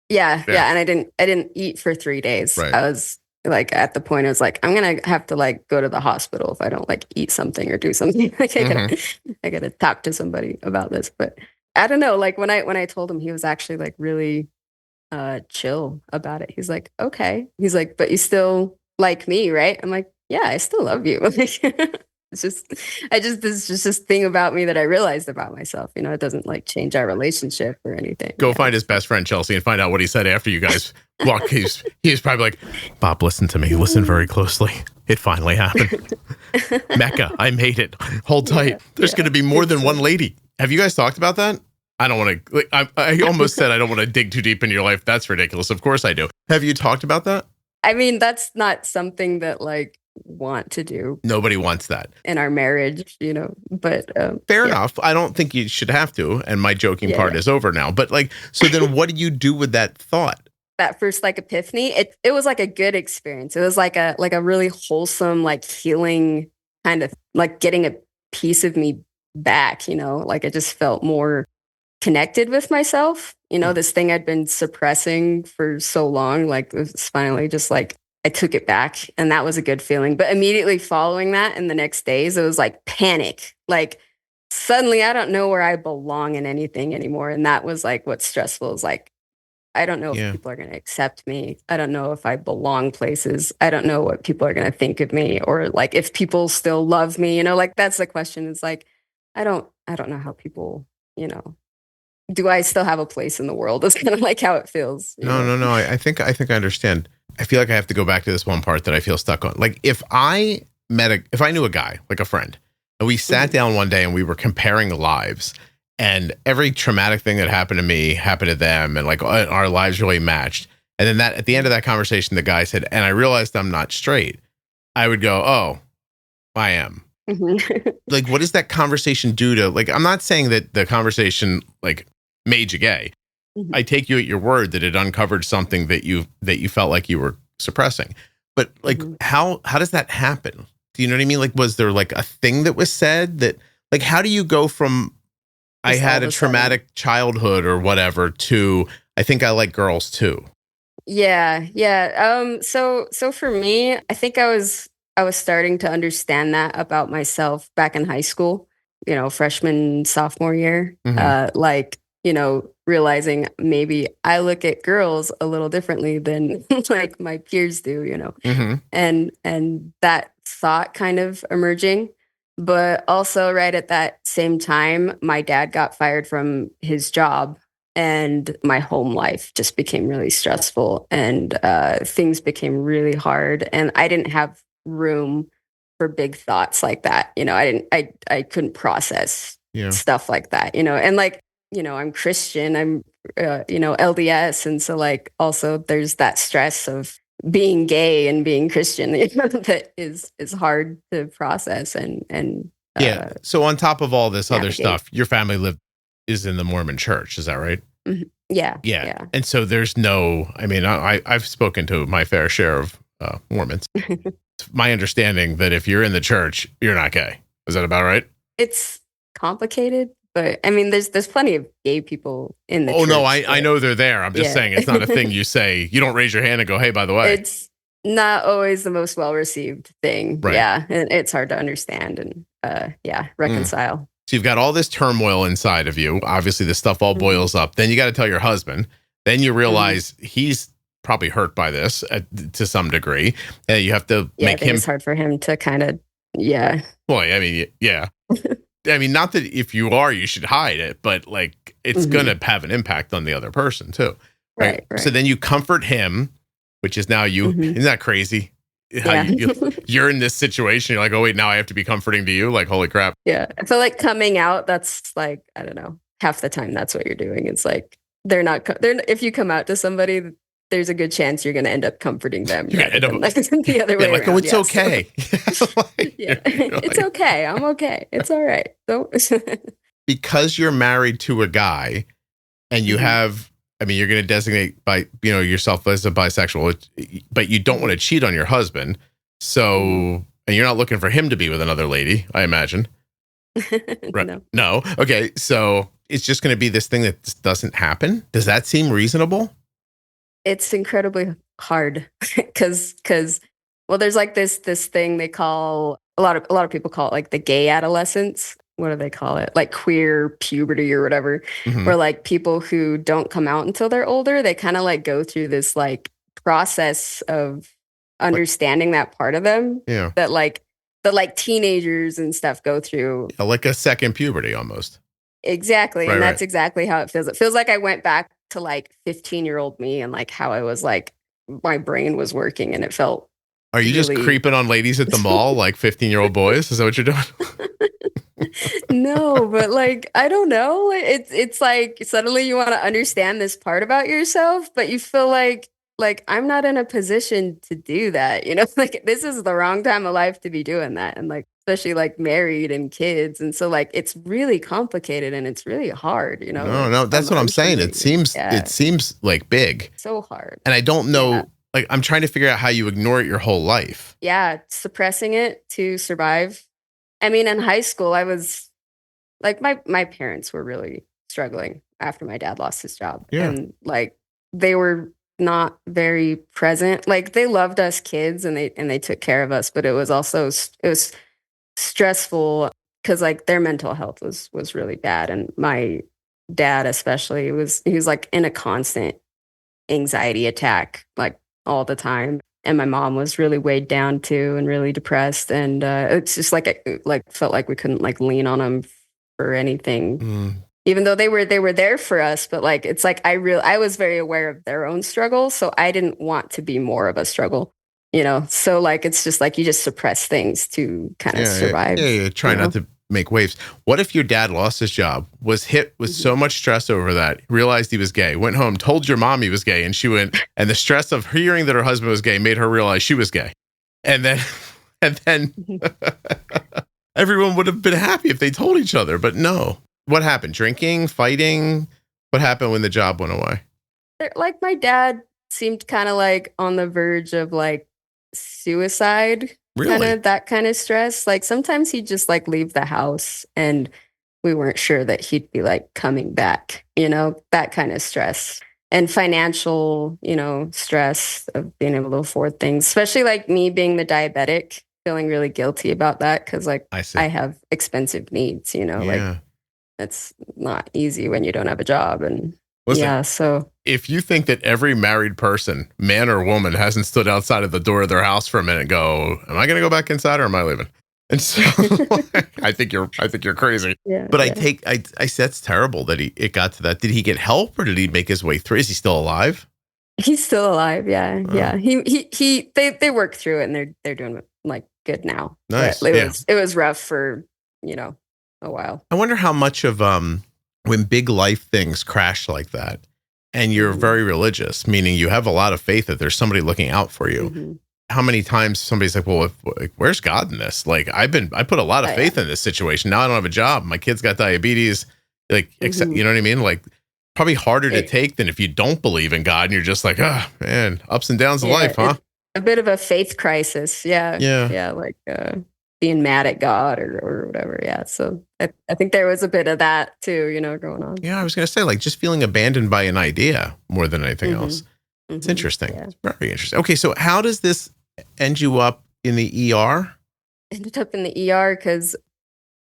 [SPEAKER 2] Yeah. And I didn't eat for 3 days.
[SPEAKER 1] Right.
[SPEAKER 2] I was like, at the point, I was like, I'm going to have to like go to the hospital if I don't like eat something or do something. Like I gotta talk to somebody about this. But I don't know. Like when I told him, he was actually like really chill about it. He's like, okay. He's like, but you still like me, right? I'm like, yeah, I still love you. It's just, this is just this thing about me that I realized about myself. You know, it doesn't like change our relationship or anything.
[SPEAKER 1] Go find his best friend, Chelsea, and find out what he said after you guys walked. He's probably like, Bob, listen to me. Listen very closely. It finally happened. Mecca, I made it. Hold tight. There's going to be more than one lady. Have you guys talked about that? I don't want to, like, I almost said I don't want to dig too deep into your life. That's ridiculous. Of course I do. Have you talked about that?
[SPEAKER 2] I mean, that's not something that like want to do.
[SPEAKER 1] Nobody wants that
[SPEAKER 2] in our marriage, you know, but
[SPEAKER 1] fair enough. I don't think you should have to. And my joking part is over now. But like, so then what do you do with that thought?
[SPEAKER 2] That first like epiphany, it was like a good experience. It was like a really wholesome, like healing kind of like getting a piece of me back, you know, like I just felt more connected with myself. You know, this thing I'd been suppressing for so long, like it was finally just like I took it back, and that was a good feeling. But immediately following that in the next days, it was like panic. Like suddenly I don't know where I belong in anything anymore. And that was like what's stressful is like, I don't know if people are going to accept me. I don't know if I belong places. I don't know what people are going to think of me, or like if people still love me, you know, like that's the question. It's like, I don't know how people, you know, do I still have a place in the world? That's kind of like how it feels.
[SPEAKER 1] No. I think I understand. I feel like I have to go back to this one part that I feel stuck on. Like if I knew a guy, like a friend, and we sat down one day and we were comparing lives, and every traumatic thing that happened to me happened to them, and like our lives really matched. And then at the end of that conversation, the guy said, and I realized I'm not straight. I would go, oh, I am. Like, what does that conversation do to, like, I'm not saying that the conversation like made you gay. I take you at your word that it uncovered something that you felt like you were suppressing. But like, how does that happen? Do you know what I mean? Like, was there like a thing that was said that, like, how do you go from I had a traumatic childhood or whatever to I think I like girls too?
[SPEAKER 2] Yeah. So for me, I think I was starting to understand that about myself back in high school, you know, freshman, sophomore year. Like, you know, realizing maybe I look at girls a little differently than like my peers do, you know, and that thought kind of emerging. But also right at that same time, my dad got fired from his job, and my home life just became really stressful, and things became really hard, and I didn't have room for big thoughts like that. You know, I couldn't process stuff like that, you know, and like, you know, I'm Christian, I'm, you know, LDS. And so like, also there's that stress of being gay and being Christian, you know, that is hard to process. And
[SPEAKER 1] so on top of all this other stuff, your family is in the Mormon church. Is that right?
[SPEAKER 2] Yeah.
[SPEAKER 1] And so there's no, I mean, I've spoken to my fair share of Mormons. It's my understanding that if you're in the church, you're not gay. Is that about right?
[SPEAKER 2] It's complicated. But I mean, there's plenty of gay people in the church.
[SPEAKER 1] Oh, no, I know they're there. I'm just saying it's not a thing you say. You don't raise your hand and go, hey, by the way.
[SPEAKER 2] It's not always the most well-received thing.
[SPEAKER 1] Right.
[SPEAKER 2] Yeah. And it's hard to understand and, reconcile.
[SPEAKER 1] So you've got all this turmoil inside of you. Obviously, this stuff all boils up. Then you got to tell your husband. Then you realize he's probably hurt by this to some degree. And you have to make him.
[SPEAKER 2] It's hard for him to kind of,
[SPEAKER 1] Well, I mean, yeah. I mean, not that if you are, you should hide it, but like it's going to have an impact on the other person too. Right. So then you comfort him, which is now you. Isn't that crazy? How you're in this situation. You're like, oh, wait, now I have to be comforting to you. Like, holy crap.
[SPEAKER 2] Yeah. I feel like coming out, that's like, I don't know, half the time that's what you're doing. It's like, if you come out to somebody, there's a good chance you're going to end up comforting them.
[SPEAKER 1] Like
[SPEAKER 2] the other way
[SPEAKER 1] like,
[SPEAKER 2] around.
[SPEAKER 1] oh, it's okay.
[SPEAKER 2] It's okay. I'm okay. It's all right.
[SPEAKER 1] Because you're married to a guy and you have, I mean, you're going to designate yourself as a bisexual, but you don't want to cheat on your husband. So, and you're not looking for him to be with another lady, I imagine. Right? No. Okay. So it's just going to be this thing that just doesn't happen. Does that seem reasonable?
[SPEAKER 2] It's incredibly hard because well, there's like this thing they call a lot of people call it like the gay adolescence. What do they call it? Like queer puberty or whatever,
[SPEAKER 1] Hmm.
[SPEAKER 2] where like people who don't come out until they're older, they kind of like go through this like process of
[SPEAKER 1] Like,
[SPEAKER 2] understanding that part of them
[SPEAKER 1] yeah.
[SPEAKER 2] that like teenagers and stuff go through.
[SPEAKER 1] Yeah, like a second puberty almost.
[SPEAKER 2] Exactly.
[SPEAKER 1] Right,
[SPEAKER 2] And
[SPEAKER 1] right.
[SPEAKER 2] that's exactly how it feels. It feels like I went back to like 15-year-old me and like how I was like my brain was working and it felt
[SPEAKER 1] Are you just
[SPEAKER 2] really
[SPEAKER 1] creeping on ladies at the mall like 15-year-old boys? Is that what you're doing?
[SPEAKER 2] no, but like I don't know. It's like suddenly you want to understand this part about yourself, but you feel like I'm not in a position to do that, you know? Like this is the wrong time of life to be doing that. And like especially like married and kids. And so like it's really complicated and it's really hard, you know,
[SPEAKER 1] No,
[SPEAKER 2] like
[SPEAKER 1] no, that's what I'm saying. It
[SPEAKER 2] emotionally.
[SPEAKER 1] seems
[SPEAKER 2] Yeah.
[SPEAKER 1] it seems like big.
[SPEAKER 2] So hard.
[SPEAKER 1] And I don't know,
[SPEAKER 2] Yeah.
[SPEAKER 1] like I'm trying to figure out how you ignore it your whole life.
[SPEAKER 2] Yeah, suppressing it to survive. I mean, in high school, I was like, my parents were really struggling after my dad lost his job.
[SPEAKER 1] Yeah.
[SPEAKER 2] And like they were not very present. Like they loved us kids and they took care of us, but it was also it was stressful because like their mental health was really bad. And my dad especially he was like in a constant anxiety attack like all the time. And my mom was really weighed down too and really depressed. And it's just like it like felt like we couldn't like lean on them for anything.
[SPEAKER 1] Mm.
[SPEAKER 2] Even though they were there for us, but like it's like I was very aware of their own struggle, so I didn't want to be more of a struggle, you know. So like it's just like you just suppress things to kind of survive.
[SPEAKER 1] Yeah. Try
[SPEAKER 2] you know?
[SPEAKER 1] not to make waves. What if your dad lost his job, was hit with so much stress over that, realized he was gay, went home, told your mom he was gay, and she went, and the stress of hearing that her husband was gay made her realize she was gay. And then everyone would have been happy if they told each other, but no. What happened? Drinking, fighting? What happened when the job went away?
[SPEAKER 2] Like my dad seemed kind of like on the verge of like suicide.
[SPEAKER 1] Really?
[SPEAKER 2] Kind of that kind of stress. Like sometimes he'd just like leave the house and we weren't sure that he'd be like coming back, you know, that kind of stress. And financial, you know, stress of being able to afford things, especially like me being the diabetic, feeling really guilty about that because like I have expensive needs, you know, like it's not easy when you don't have a job. And
[SPEAKER 1] listen,
[SPEAKER 2] yeah, so
[SPEAKER 1] if you think that every married person, man or woman, hasn't stood outside of the door of their house for a minute and go, am I going to go back inside or am I leaving? And so I think you're crazy.
[SPEAKER 2] Yeah,
[SPEAKER 1] but I said it's terrible that it got to that. Did he get help or did he make his way through? Is he still alive?
[SPEAKER 2] He's still alive. Yeah. Oh. Yeah. They worked through it and they're doing like good now.
[SPEAKER 1] Nice.
[SPEAKER 2] But it was rough for, you know, a while.
[SPEAKER 1] I wonder how much of when big life things crash like that and you're very religious, meaning you have a lot of faith that there's somebody looking out for you. Mm-hmm. How many times somebody's like, well, where's God in this? Like I put a lot of faith in this situation. Now I don't have a job. My kid's got diabetes. Like, you know what I mean? Like probably harder to take than if you don't believe in God and you're just like, oh man, ups and downs of life, huh?
[SPEAKER 2] A bit of a faith crisis. Yeah. Yeah. Like, being mad at God or whatever. Yeah. So I think there was a bit of that too, you know, going on.
[SPEAKER 1] Yeah. I was going to say like just feeling abandoned by an idea more than anything else. It's interesting. Yeah. It's very interesting. Okay. So how does this end you up in the ER?
[SPEAKER 2] Ended up in the ER because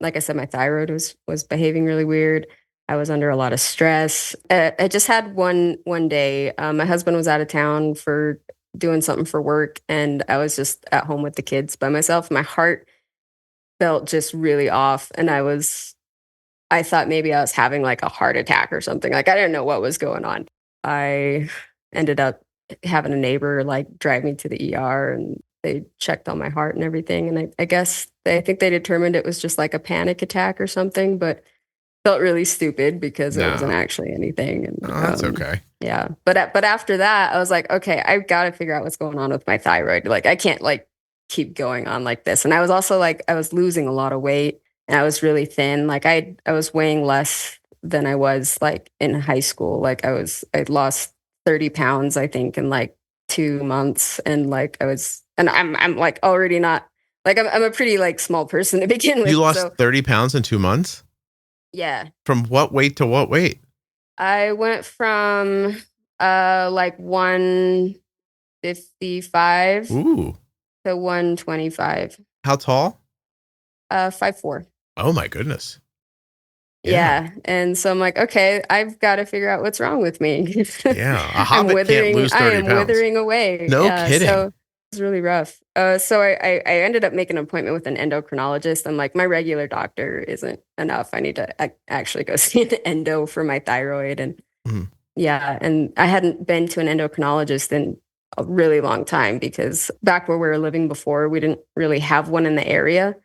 [SPEAKER 2] like I said, my thyroid was behaving really weird. I was under a lot of stress. I just had one day, my husband was out of town for doing something for work and I was just at home with the kids by myself. My heart felt just really off and I thought maybe I was having like a heart attack or something. Like I didn't know what was going on. I ended up having a neighbor like drive me to the ER and they checked on my heart and everything. And I think they determined it was just like a panic attack or something, but felt really stupid because it wasn't actually anything. And
[SPEAKER 1] that's okay.
[SPEAKER 2] Yeah. But after that, I was like, okay, I've got to figure out what's going on with my thyroid. Like I can't like keep going on like this. And I was also like, I was losing a lot of weight and I was really thin. Like I was weighing less than I was like in high school. Like I'd lost 30 pounds, I think, in like 2 months. And like I'm like already not like, I'm a pretty like small person to begin with.
[SPEAKER 1] You lost 30 pounds in 2 months?
[SPEAKER 2] Yeah.
[SPEAKER 1] From what weight to what weight?
[SPEAKER 2] I went from Like 155
[SPEAKER 1] Ooh.
[SPEAKER 2] to 125.
[SPEAKER 1] How tall?
[SPEAKER 2] 5'4".
[SPEAKER 1] Oh my goodness.
[SPEAKER 2] Yeah. And so I'm like, okay, I've got to figure out what's wrong with me.
[SPEAKER 1] Yeah. A hobbit can't lose
[SPEAKER 2] I
[SPEAKER 1] 30
[SPEAKER 2] am
[SPEAKER 1] pounds.
[SPEAKER 2] withering away.
[SPEAKER 1] No
[SPEAKER 2] Yeah.
[SPEAKER 1] kidding.
[SPEAKER 2] So it's really rough. So I ended up making an appointment with an endocrinologist. I'm like, my regular doctor isn't enough. I need to actually go see an endo for my thyroid. And yeah. And I hadn't been to an endocrinologist in a really long time because back where we were living before, we didn't really have one in the area.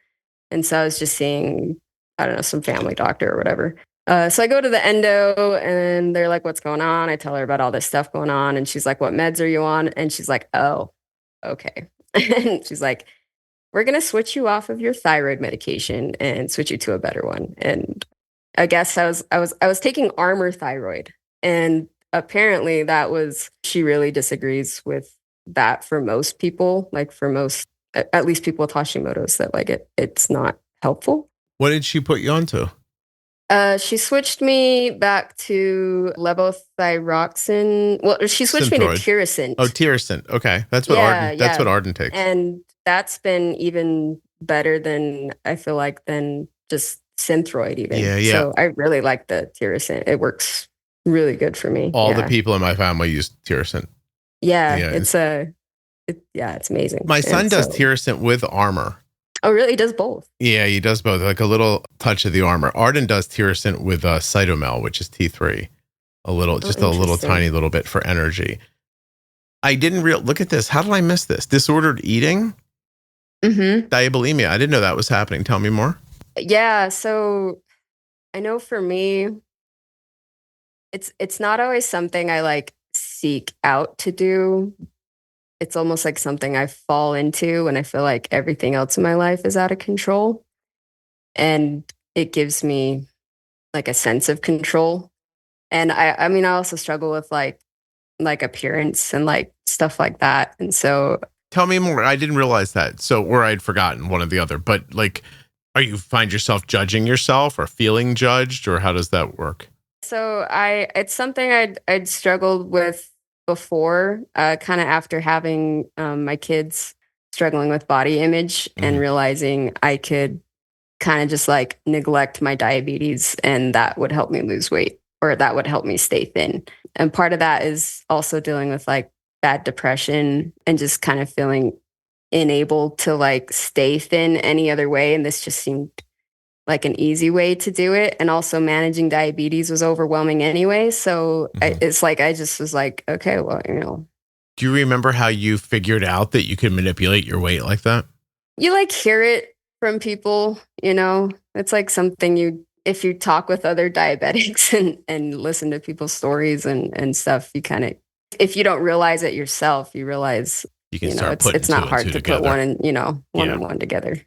[SPEAKER 2] And so I was just seeing, I don't know, some family doctor or whatever. So I go to the endo and they're like, what's going on? I tell her about all this stuff going on. And she's like, what meds are you on? And she's like, oh, okay. And she's like, we're going to switch you off of your thyroid medication and switch you to a better one. And I guess I was taking Armor thyroid. And apparently she really disagrees with that for most people, like for most, at least people with Hashimoto's, that like it's not helpful.
[SPEAKER 1] What did she put you onto?
[SPEAKER 2] She switched me back to levothyroxine. Well, she switched me to Tirosint.
[SPEAKER 1] Oh, Tirosint. Okay. That's what Arden takes.
[SPEAKER 2] And that's been even better than just Synthroid even.
[SPEAKER 1] Yeah.
[SPEAKER 2] So I really like the Tirosint. It works really good for me.
[SPEAKER 1] All the people in my family use Tirosint.
[SPEAKER 2] Yeah. It's amazing.
[SPEAKER 1] My son does Tirosint with Armor.
[SPEAKER 2] Oh, really? He does both?
[SPEAKER 1] Yeah, he does both. Like a little touch of the Armor. Arden does Tirosint with Cytomel, which is T3. A little tiny little bit for energy. I didn't look at this. How did I miss this? Disordered eating? Diabulimia. I didn't know that was happening. Tell me more.
[SPEAKER 2] Yeah. So I know for me, it's not always something I like seek out to do. It's almost like something I fall into when I feel like everything else in my life is out of control. And it gives me like a sense of control. And I mean, I also struggle with like appearance and like stuff like that. And so
[SPEAKER 1] tell me more. I didn't realize that. So, or I'd forgotten one or the other, but like, are you find yourself judging yourself or feeling judged, or how does that work?
[SPEAKER 2] So it's something I'd struggled with before, kind of after having my kids, struggling with body image and realizing I could kind of just like neglect my diabetes and that would help me lose weight, or that would help me stay thin. And part of that is also dealing with like bad depression and just kind of feeling unable to like stay thin any other way. And this just seemed like an easy way to do it. And also managing diabetes was overwhelming anyway. So it's like, I just was like, okay, well,
[SPEAKER 1] Do you remember how you figured out that you could manipulate your weight like that?
[SPEAKER 2] You like hear it from people, it's like something if you talk with other diabetics and listen to people's stories and stuff, you kind of, if you don't realize it yourself, you realize,
[SPEAKER 1] you can start putting
[SPEAKER 2] it's not hard to
[SPEAKER 1] together.
[SPEAKER 2] Put one and one together.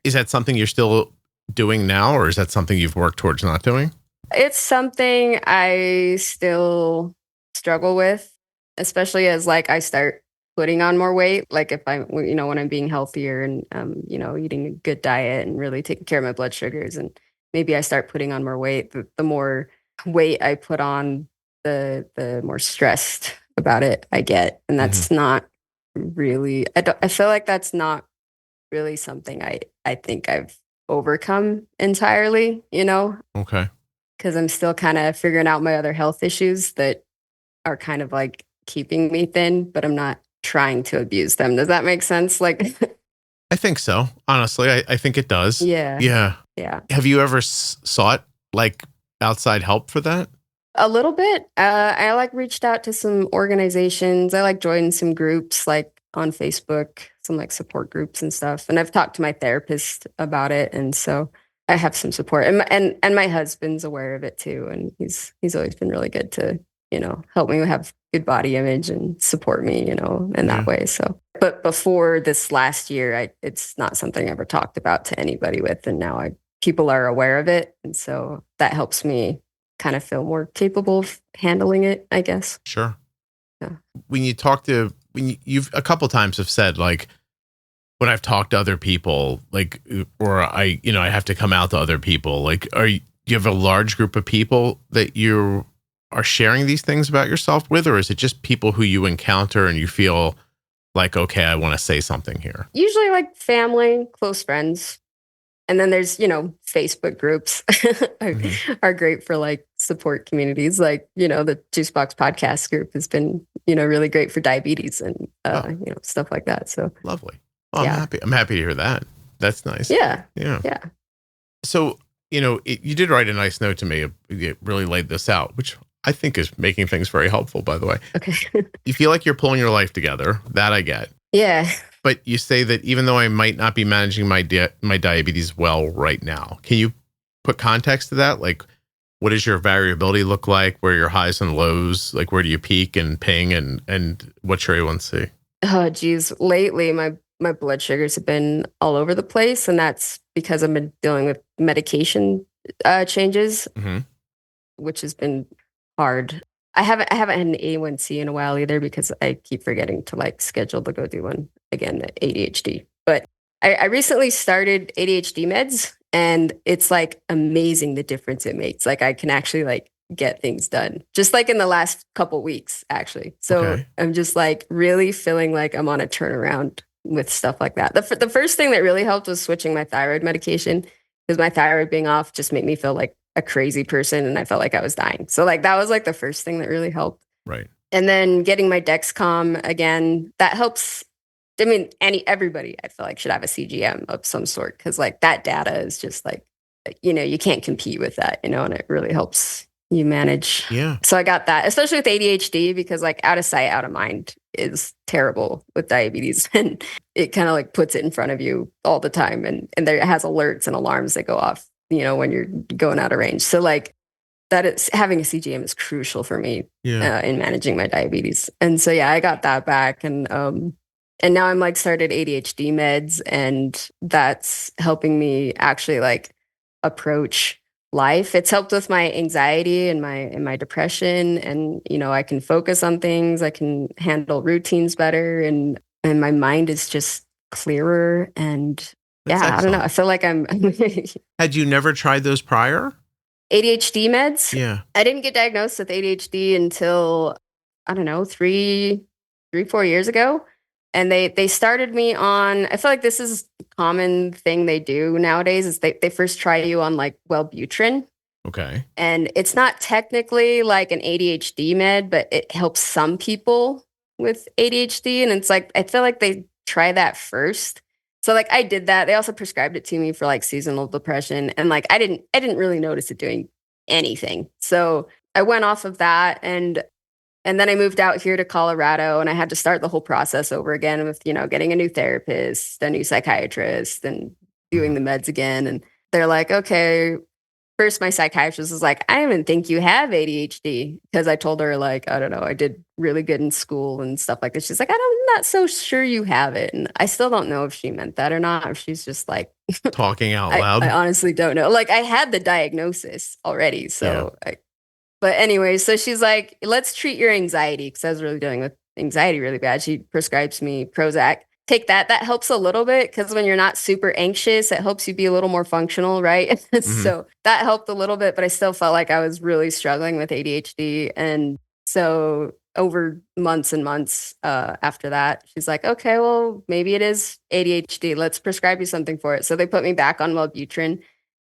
[SPEAKER 1] Is that something you're still doing now, or is that something you've worked towards not doing?
[SPEAKER 2] It's something I still struggle with, especially as like I start putting on more weight. Like if when I'm being healthier and eating a good diet and really taking care of my blood sugars, and maybe I start putting on more weight, the more weight I put on, the more stressed about it I get. And that's not really, I feel like that's not really something I think I've overcome entirely,
[SPEAKER 1] Okay.
[SPEAKER 2] Because I'm still kind of figuring out my other health issues that are kind of like keeping me thin, but I'm not trying to abuse them. Does that make sense? Like,
[SPEAKER 1] I think so. Honestly, I think it does.
[SPEAKER 2] Yeah.
[SPEAKER 1] Yeah. Have you ever sought like outside help for that?
[SPEAKER 2] A little bit. I like reached out to some organizations. I like joined some groups like on Facebook, some like support groups and stuff. And I've talked to my therapist about it. And so I have some support, and my husband's aware of it too. And he's always been really good to, help me have good body image and support me, in that way. So, but before this last year, it's not something I ever talked about to anybody with. And now people are aware of it. And so that helps me kind of feel more capable of handling it, I guess.
[SPEAKER 1] Sure.
[SPEAKER 2] Yeah.
[SPEAKER 1] When you've a couple times have said like, when I've talked to other people, like, or I have to come out to other people, like, do you have a large group of people that you're are sharing these things about yourself with, or is it just people who you encounter and you feel like, okay, I want to say something here?
[SPEAKER 2] Usually like family, close friends. And then there's, Facebook groups are great for like support communities. Like, the Juicebox Podcast group has been, really great for diabetes and, stuff like that. So
[SPEAKER 1] lovely. Oh, yeah. I'm happy to hear that. That's nice.
[SPEAKER 2] Yeah.
[SPEAKER 1] Yeah.
[SPEAKER 2] Yeah.
[SPEAKER 1] So, you did write a nice note to me. It really laid this out, which I think is making things very helpful, by the way.
[SPEAKER 2] Okay.
[SPEAKER 1] You feel like you're pulling your life together. That I get.
[SPEAKER 2] Yeah.
[SPEAKER 1] But you say that even though I might not be managing my diabetes well right now, can you put context to that? Like, what does your variability look like? Where are your highs and lows? Like, where do you peak and ping and what's your A1C?
[SPEAKER 2] Oh, geez. Lately, my blood sugars have been all over the place. And that's because I've been dealing with medication changes, which has been hard. I haven't had an A1C in a while either because I keep forgetting to like schedule to go do one again, ADHD. But I recently started ADHD meds and it's like amazing the difference it makes. Like I can actually like get things done just like in the last couple weeks actually. So I'm just like really feeling like I'm on a turnaround with stuff like that. The first thing that really helped was switching my thyroid medication because my thyroid being off just made me feel like a crazy person and I felt like I was dying. So like that was like the first thing that really helped.
[SPEAKER 1] Right.
[SPEAKER 2] And then getting my Dexcom again, that helps. I mean, everybody I feel like should have a CGM of some sort because like that data is just like, you can't compete with that, and it really helps you manage.
[SPEAKER 1] Yeah.
[SPEAKER 2] So I got that, especially with ADHD because like out of sight, out of mind is terrible with diabetes and it kind of like puts it in front of you all the time. And there it has alerts and alarms that go off when you're going out of range. So like that is having a CGM is crucial for me in managing my diabetes. And so, yeah, I got that back. And now I'm like started ADHD meds and that's helping me actually like approach life. It's helped with my anxiety and my depression. And, I can focus on things. I can handle routines better. And my mind is just clearer and
[SPEAKER 1] That's
[SPEAKER 2] excellent. I don't know. I feel like I'm.
[SPEAKER 1] Had you never tried those prior?
[SPEAKER 2] ADHD meds?
[SPEAKER 1] Yeah.
[SPEAKER 2] I didn't get diagnosed with ADHD until, I don't know, 4 years ago. And they started me on, I feel like this is a common thing they do nowadays is they first try you on like Wellbutrin.
[SPEAKER 1] Okay.
[SPEAKER 2] And it's not technically like an ADHD med, but it helps some people with ADHD. And it's like, I feel like they try that first. So like I did that. They also prescribed it to me for like seasonal depression. And like I didn't really notice it doing anything. So I went off of that and then I moved out here to Colorado and I had to start the whole process over again with, getting a new therapist, a new psychiatrist and doing the meds again. And they're like, okay, first my psychiatrist was like, I even think you have ADHD because I told her like, I don't know, I did really good in school and stuff like this. She's like, I'm not so sure you have it. And I still don't know if she meant that or not. Or she's just like
[SPEAKER 1] talking out loud.
[SPEAKER 2] I honestly don't know. Like I had the diagnosis already. So, but anyway, so she's like, let's treat your anxiety because I was really dealing with anxiety really bad. She prescribes me Prozac. Take that. That helps a little bit because when you're not super anxious, it helps you be a little more functional, right? So that helped a little bit, but I still felt like I was really struggling with ADHD. And so over months and months after that, she's like, okay, well, maybe it is ADHD. Let's prescribe you something for it. So they put me back on Wellbutrin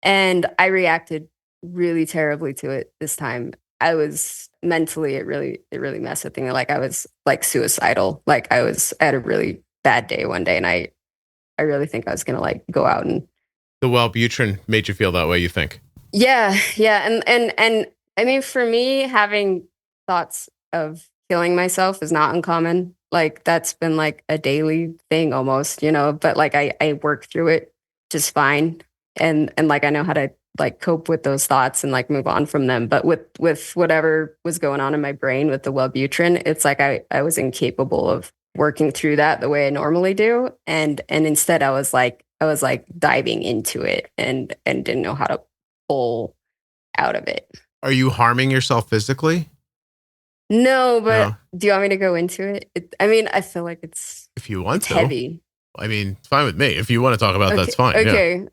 [SPEAKER 2] and I reacted really terribly to it this time. I was mentally, it really messed with me. Like I was like suicidal. Like I had a really bad day one day and I really think I was going to like go out and.
[SPEAKER 1] The Wellbutrin made you feel that way, you think?
[SPEAKER 2] Yeah. And I mean, for me, having thoughts of killing myself is not uncommon. Like that's been like a daily thing almost, but like I work through it just fine. And like, I know how to like cope with those thoughts and like move on from them. But with whatever was going on in my brain with the Wellbutrin, it's like I was incapable of working through that the way I normally do. And instead I was like diving into it and didn't know how to pull out of it.
[SPEAKER 1] Are you harming yourself physically?
[SPEAKER 2] No, but do you want me to go into it? I mean, I feel like it's
[SPEAKER 1] if you want to.
[SPEAKER 2] Heavy.
[SPEAKER 1] I mean, it's fine with me. If you want to talk about that's fine.
[SPEAKER 2] Okay.
[SPEAKER 1] Yeah.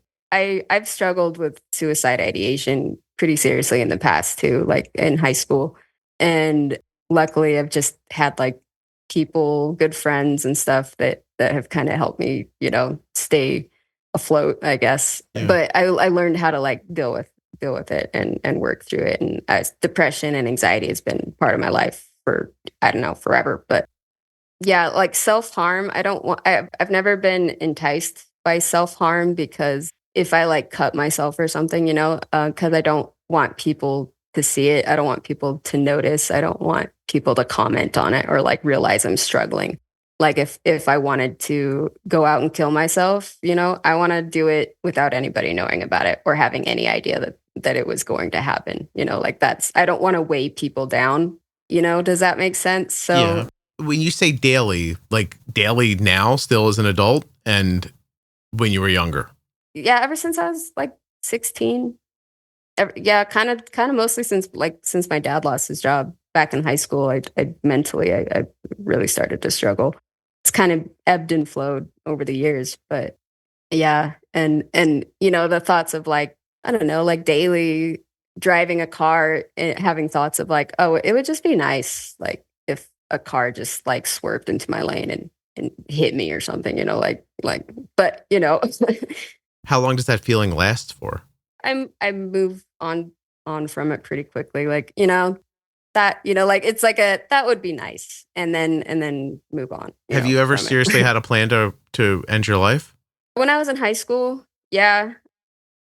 [SPEAKER 2] I've struggled with suicide ideation pretty seriously in the past too, like in high school. And luckily I've just had like people, good friends and stuff that have kind of helped me, stay afloat, I guess.
[SPEAKER 1] Yeah.
[SPEAKER 2] But I learned how to like deal with it and work through it. And depression and anxiety has been part of my life for, I don't know, forever. But yeah, like self-harm, I've never been enticed by self-harm, because if I like cut myself or something, because I don't want people to see it. I don't want people to notice. I don't want people to comment on it or like realize I'm struggling. Like if I wanted to go out and kill myself, I want to do it without anybody knowing about it or having any idea that it was going to happen. I don't want to weigh people down. Does that make sense? So
[SPEAKER 1] yeah. When you say daily, like daily now still as an adult and when you were younger?
[SPEAKER 2] Yeah, ever since I was like 16. Kind of mostly since my dad lost his job back in high school. I mentally really started to struggle. It's kind of ebbed and flowed over the years, but yeah. And the thoughts of like, I don't know, like daily driving a car and having thoughts of like, oh, it would just be nice, like if a car just like swerved into my lane and hit me or something, but
[SPEAKER 1] How long does that feeling last for?
[SPEAKER 2] I move on from it pretty quickly. Like, that, like, it's like that would be nice. And then move on.
[SPEAKER 1] Have you ever seriously had a plan to end your life?
[SPEAKER 2] When I was in high school, yeah,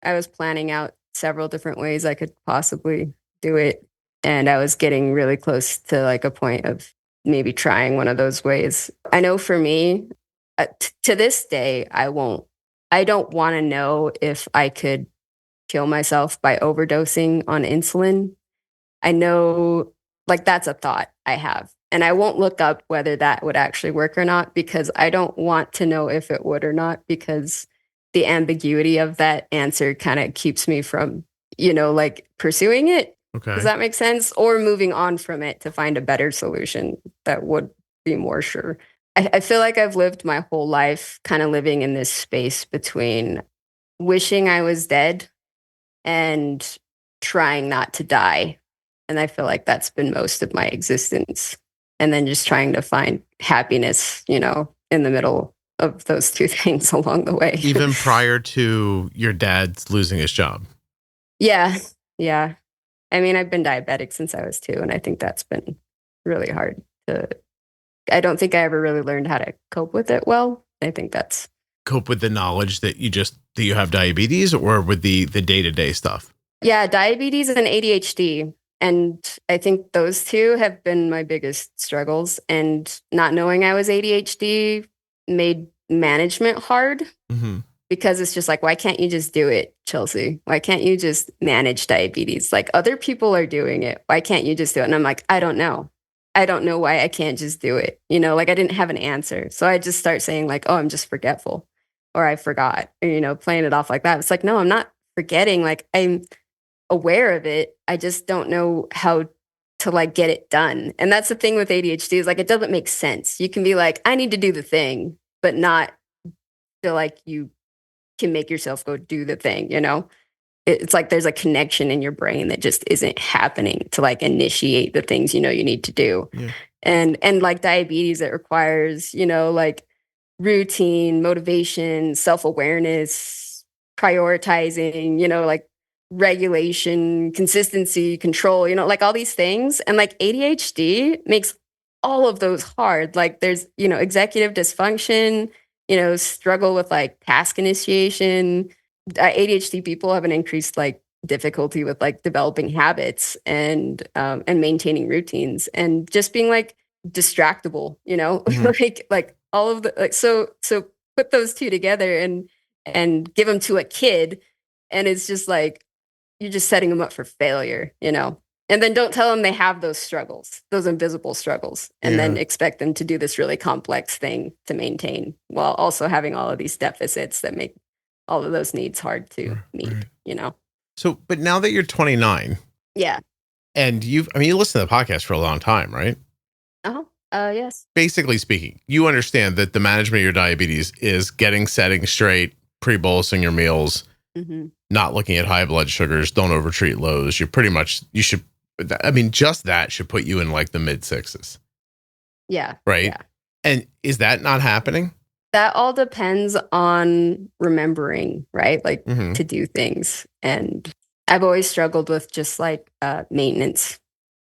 [SPEAKER 2] I was planning out several different ways I could possibly do it. And I was getting really close to like a point of maybe trying one of those ways. I know for me, to this day, I don't want to know if I could kill myself by overdosing on insulin. I know, like, that's a thought I have. And I won't look up whether that would actually work or not, because I don't want to know if it would or not, because the ambiguity of that answer kind of keeps me from, like pursuing it.
[SPEAKER 1] Okay.
[SPEAKER 2] Does that make sense? Or moving on from it to find a better solution that would be more sure. I feel like I've lived my whole life kind of living in this space between wishing I was dead and trying not to die. And I feel like that's been most of my existence. And then just trying to find happiness, in the middle of those two things along the way.
[SPEAKER 1] Even prior to your dad's losing his job?
[SPEAKER 2] Yeah. Yeah. I mean, I've been diabetic since I was 2, and I think that's been really hard I don't think I ever really learned how to cope with it well. I think that's...
[SPEAKER 1] Cope with the knowledge that you have diabetes, or with the day-to-day stuff?
[SPEAKER 2] Yeah, diabetes and ADHD. And I think those two have been my biggest struggles. And not knowing I was ADHD made management hard, because it's just like, why can't you just do it, Chelsea? Why can't you just manage diabetes? Like, other people are doing it. Why can't you just do it? And I'm like, I don't know. I don't know why I can't just do it. Like, I didn't have an answer. So I just start saying like, oh, I'm just forgetful, or I forgot, or, playing it off like that. It's like, no, I'm not forgetting. Like, I'm aware of it. I just don't know how to like get it done. And that's the thing with ADHD, is like, it doesn't make sense. You can be like, I need to do the thing, but not feel like you can make yourself go do the thing, It's like there's a connection in your brain that just isn't happening to like initiate the things you need to do.
[SPEAKER 1] Yeah.
[SPEAKER 2] And like diabetes, it requires, like routine, motivation, self-awareness, prioritizing, like regulation, consistency, control, like all these things. And like ADHD makes all of those hard. Like there's, executive dysfunction, struggle with like task initiation. ADHD people have an increased like difficulty with like developing habits and maintaining routines, and just being like distractible, like all of the like, so put those two together and give them to a kid, and it's just like, you're just setting them up for failure, and then don't tell them they have those struggles, those invisible struggles, and then expect them to do this really complex thing to maintain, while also having all of these deficits that make all of those needs hard to meet,
[SPEAKER 1] So, but now that you're 29.
[SPEAKER 2] Yeah.
[SPEAKER 1] And you listened to the podcast for a long time, right?
[SPEAKER 2] Yes.
[SPEAKER 1] Basically speaking, you understand that the management of your diabetes is getting settings straight, pre-bolusing your meals, not looking at high blood sugars, don't overtreat lows. You should I mean, just that should put you in like the mid sixes.
[SPEAKER 2] Yeah.
[SPEAKER 1] Right.
[SPEAKER 2] Yeah.
[SPEAKER 1] And is that not happening?
[SPEAKER 2] That all depends on remembering, right? Like
[SPEAKER 1] Mm-hmm.
[SPEAKER 2] to do things. And I've always struggled with just like maintenance.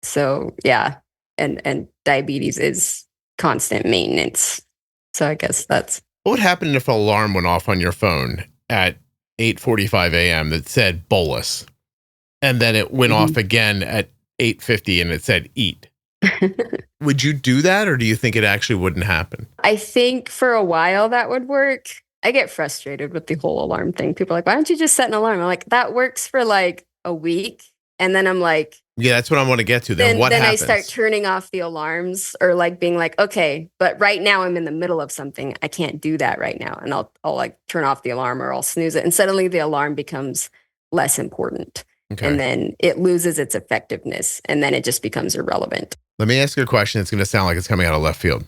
[SPEAKER 2] So yeah. And diabetes is constant maintenance. So I guess that's.
[SPEAKER 1] What would happen if an alarm went off on your phone at 8:45 a.m. that said bolus, and then it went off again at 8:50 and it said eat? Would you do that, or do you think it actually wouldn't happen?
[SPEAKER 2] I think for a while that would work. I get frustrated with the whole alarm thing. People are like, why don't you just set an alarm? I'm like, that works for like a week. And then I'm like,
[SPEAKER 1] yeah, that's what I want to get to. Then what happens?
[SPEAKER 2] Then I start turning off the alarms or like being like, okay, but right now I'm in the middle of something. I can't do that right now. And I'll like turn off the alarm or I'll snooze it. And suddenly the alarm becomes less important. Okay. And then it loses its effectiveness and then it just becomes irrelevant.
[SPEAKER 1] Let me ask you a question. It's going to sound like it's coming out of left field.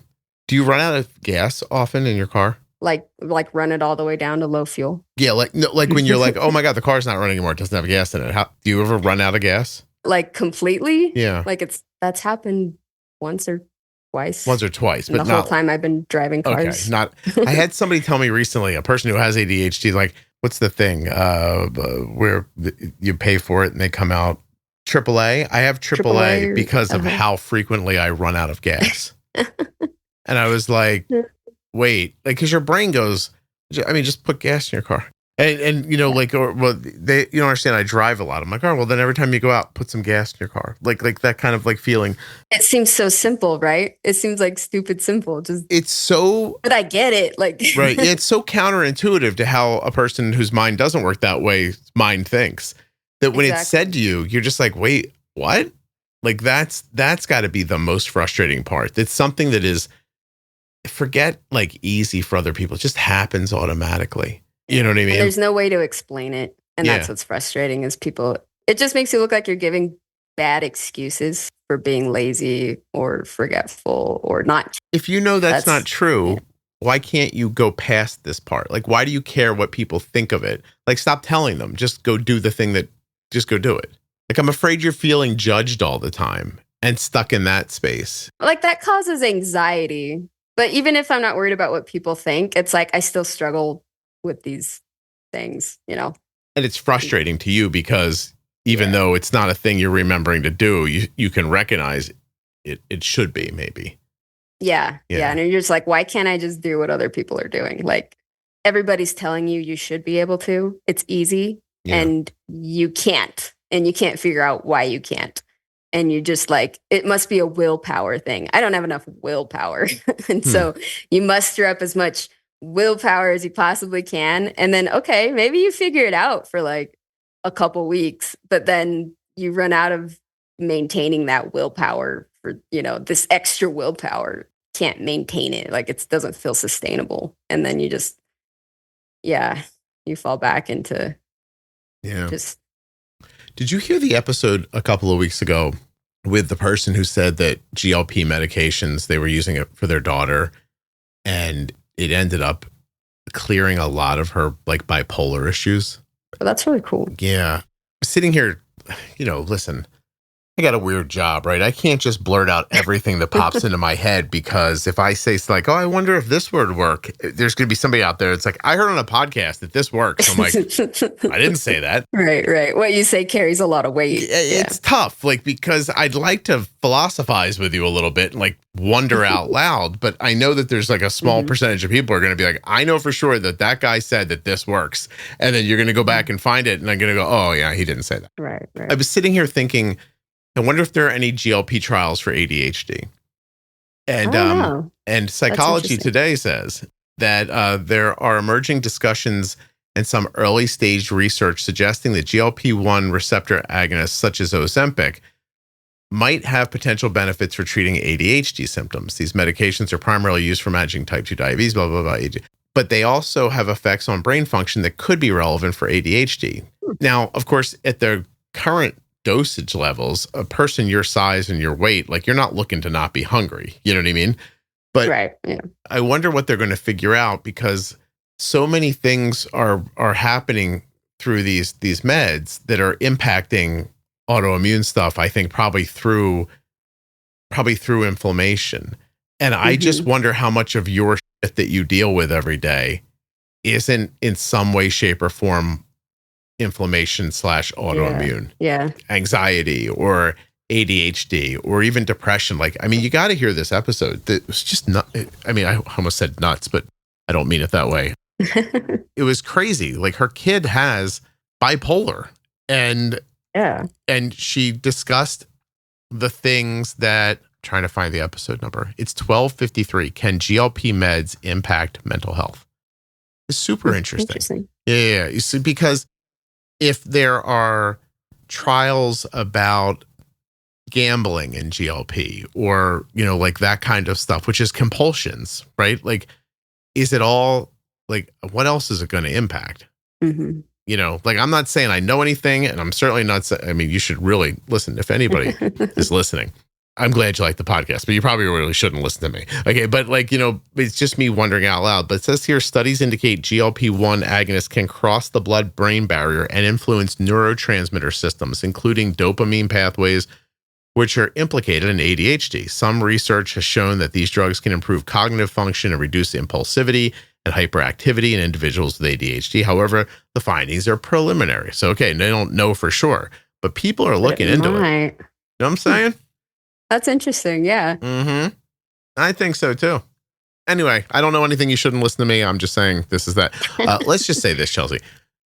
[SPEAKER 1] Do you run out of gas often in your car?
[SPEAKER 2] Like run it all the way down to low fuel?
[SPEAKER 1] Yeah, like when you're like, oh my God, the car's not running anymore. It doesn't have gas in it. Do you ever run out of gas?
[SPEAKER 2] Like completely?
[SPEAKER 1] Yeah.
[SPEAKER 2] Like that's happened once or twice.
[SPEAKER 1] Once or twice, but
[SPEAKER 2] the whole time I've been driving cars.
[SPEAKER 1] Okay, I had somebody tell me recently, a person who has ADHD, like, what's the thing where you pay for it and they come out? AAA. I have AAA because of how frequently I run out of gas. And I was like, wait, like, because your brain goes, I mean, just put gas in your car. And you know, like, or well, you don't understand. I drive a lot. I'm like, oh, well, then every time you go out, put some gas in your car. Like that kind of like feeling.
[SPEAKER 2] It seems so simple, right? It seems like stupid simple.
[SPEAKER 1] It's so.
[SPEAKER 2] But I get it. Like,
[SPEAKER 1] right. Yeah, it's so counterintuitive to how a person whose mind doesn't work that way mind thinks. That when it's said to you, you're just like, wait, what? Like that's got to be the most frustrating part. It's something that is, forget like easy for other people. It just happens automatically. You know what I mean?
[SPEAKER 2] And there's no way to explain it. And that's what's frustrating is people, it just makes you look like you're giving bad excuses for being lazy or forgetful or not.
[SPEAKER 1] If you know that's not true, why can't you go past this part? Like, why do you care what people think of it? Like, stop telling them. Just go do the thing just go do it. Like, I'm afraid you're feeling judged all the time and stuck in that space.
[SPEAKER 2] Like, that causes anxiety. But even if I'm not worried about what people think, it's like I still struggle with these things, you know?
[SPEAKER 1] And it's frustrating to you because even though it's not a thing you're remembering to do, you can recognize it should be maybe.
[SPEAKER 2] Yeah. And you're just like, why can't I just do what other people are doing? Like, everybody's telling you should be able to. It's easy and you can't. And you can't figure out why you can't. And you just like, it must be a willpower thing. I don't have enough willpower. And so you muster up as much willpower as you possibly can. And then, okay, maybe you figure it out for like a couple weeks, but then you run out of maintaining that willpower for, you know, this extra willpower. Can't maintain it. Like it doesn't feel sustainable. And then you just, you fall back into just.
[SPEAKER 1] Did you hear the episode a couple of weeks ago with the person who said that GLP medications, they were using it for their daughter and it ended up clearing a lot of her like bipolar issues?
[SPEAKER 2] Oh, that's really cool.
[SPEAKER 1] Yeah. Sitting here, you know, listen, I got a weird job, right? I can't just blurt out everything that pops into my head because if I say like, oh, I wonder if this would work, there's going to be somebody out there. It's like, I heard on a podcast that this works. I'm like, I didn't say that.
[SPEAKER 2] Right. What you say carries a lot of weight.
[SPEAKER 1] It's tough, like, because I'd like to philosophize with you a little bit and like wonder out loud. But I know that there's like a small percentage of people are going to be like, I know for sure that guy said that this works. And then you're going to go back and find it. And I'm going to go, oh, yeah, he didn't say that.
[SPEAKER 2] Right.
[SPEAKER 1] I was sitting here thinking, I wonder if there are any GLP trials for ADHD. And Psychology Today says that there are emerging discussions and some early stage research suggesting that GLP-1 receptor agonists such as Ozempic might have potential benefits for treating ADHD symptoms. These medications are primarily used for managing type 2 diabetes, blah, blah, blah. But they also have effects on brain function that could be relevant for ADHD. Now, of course, at their current dosage levels, a person your size and your weight, like you're not looking to not be hungry. You know what I mean? But I wonder what they're going to figure out because so many things are happening through these meds that are impacting autoimmune stuff, I think probably through inflammation. And I just wonder how much of your shit that you deal with every day isn't in some way, shape, or form inflammation / autoimmune, anxiety or ADHD or even depression. Like, I mean, you got to hear this episode. That was just not, I mean, I almost said nuts, but I don't mean it that way. It was crazy. Like, her kid has bipolar, and she discussed the things that, trying to find the episode number. It's 1253. Can GLP meds impact mental health? It's super interesting. Yeah. You see, because if there are trials about gambling in GLP or, like that kind of stuff, which is compulsions, right? Like, is it all, like, what else is it going to impact? Like, I'm not saying I know anything, and I'm certainly not saying, I mean, you should really listen. If anybody is listening, I'm glad you like the podcast, but you probably really shouldn't listen to me. Okay. But it's just me wondering out loud. But it says here, studies indicate GLP-1 agonists can cross the blood-brain barrier and influence neurotransmitter systems, including dopamine pathways, which are implicated in ADHD. Some research has shown that these drugs can improve cognitive function and reduce impulsivity and hyperactivity in individuals with ADHD. However, the findings are preliminary. So, okay, they don't know for sure, but people are looking into it. You know what I'm saying?
[SPEAKER 2] That's interesting. Yeah.
[SPEAKER 1] I think so too. Anyway, I don't know anything. You shouldn't listen to me. I'm just saying this is that. Let's just say this, Chelsea.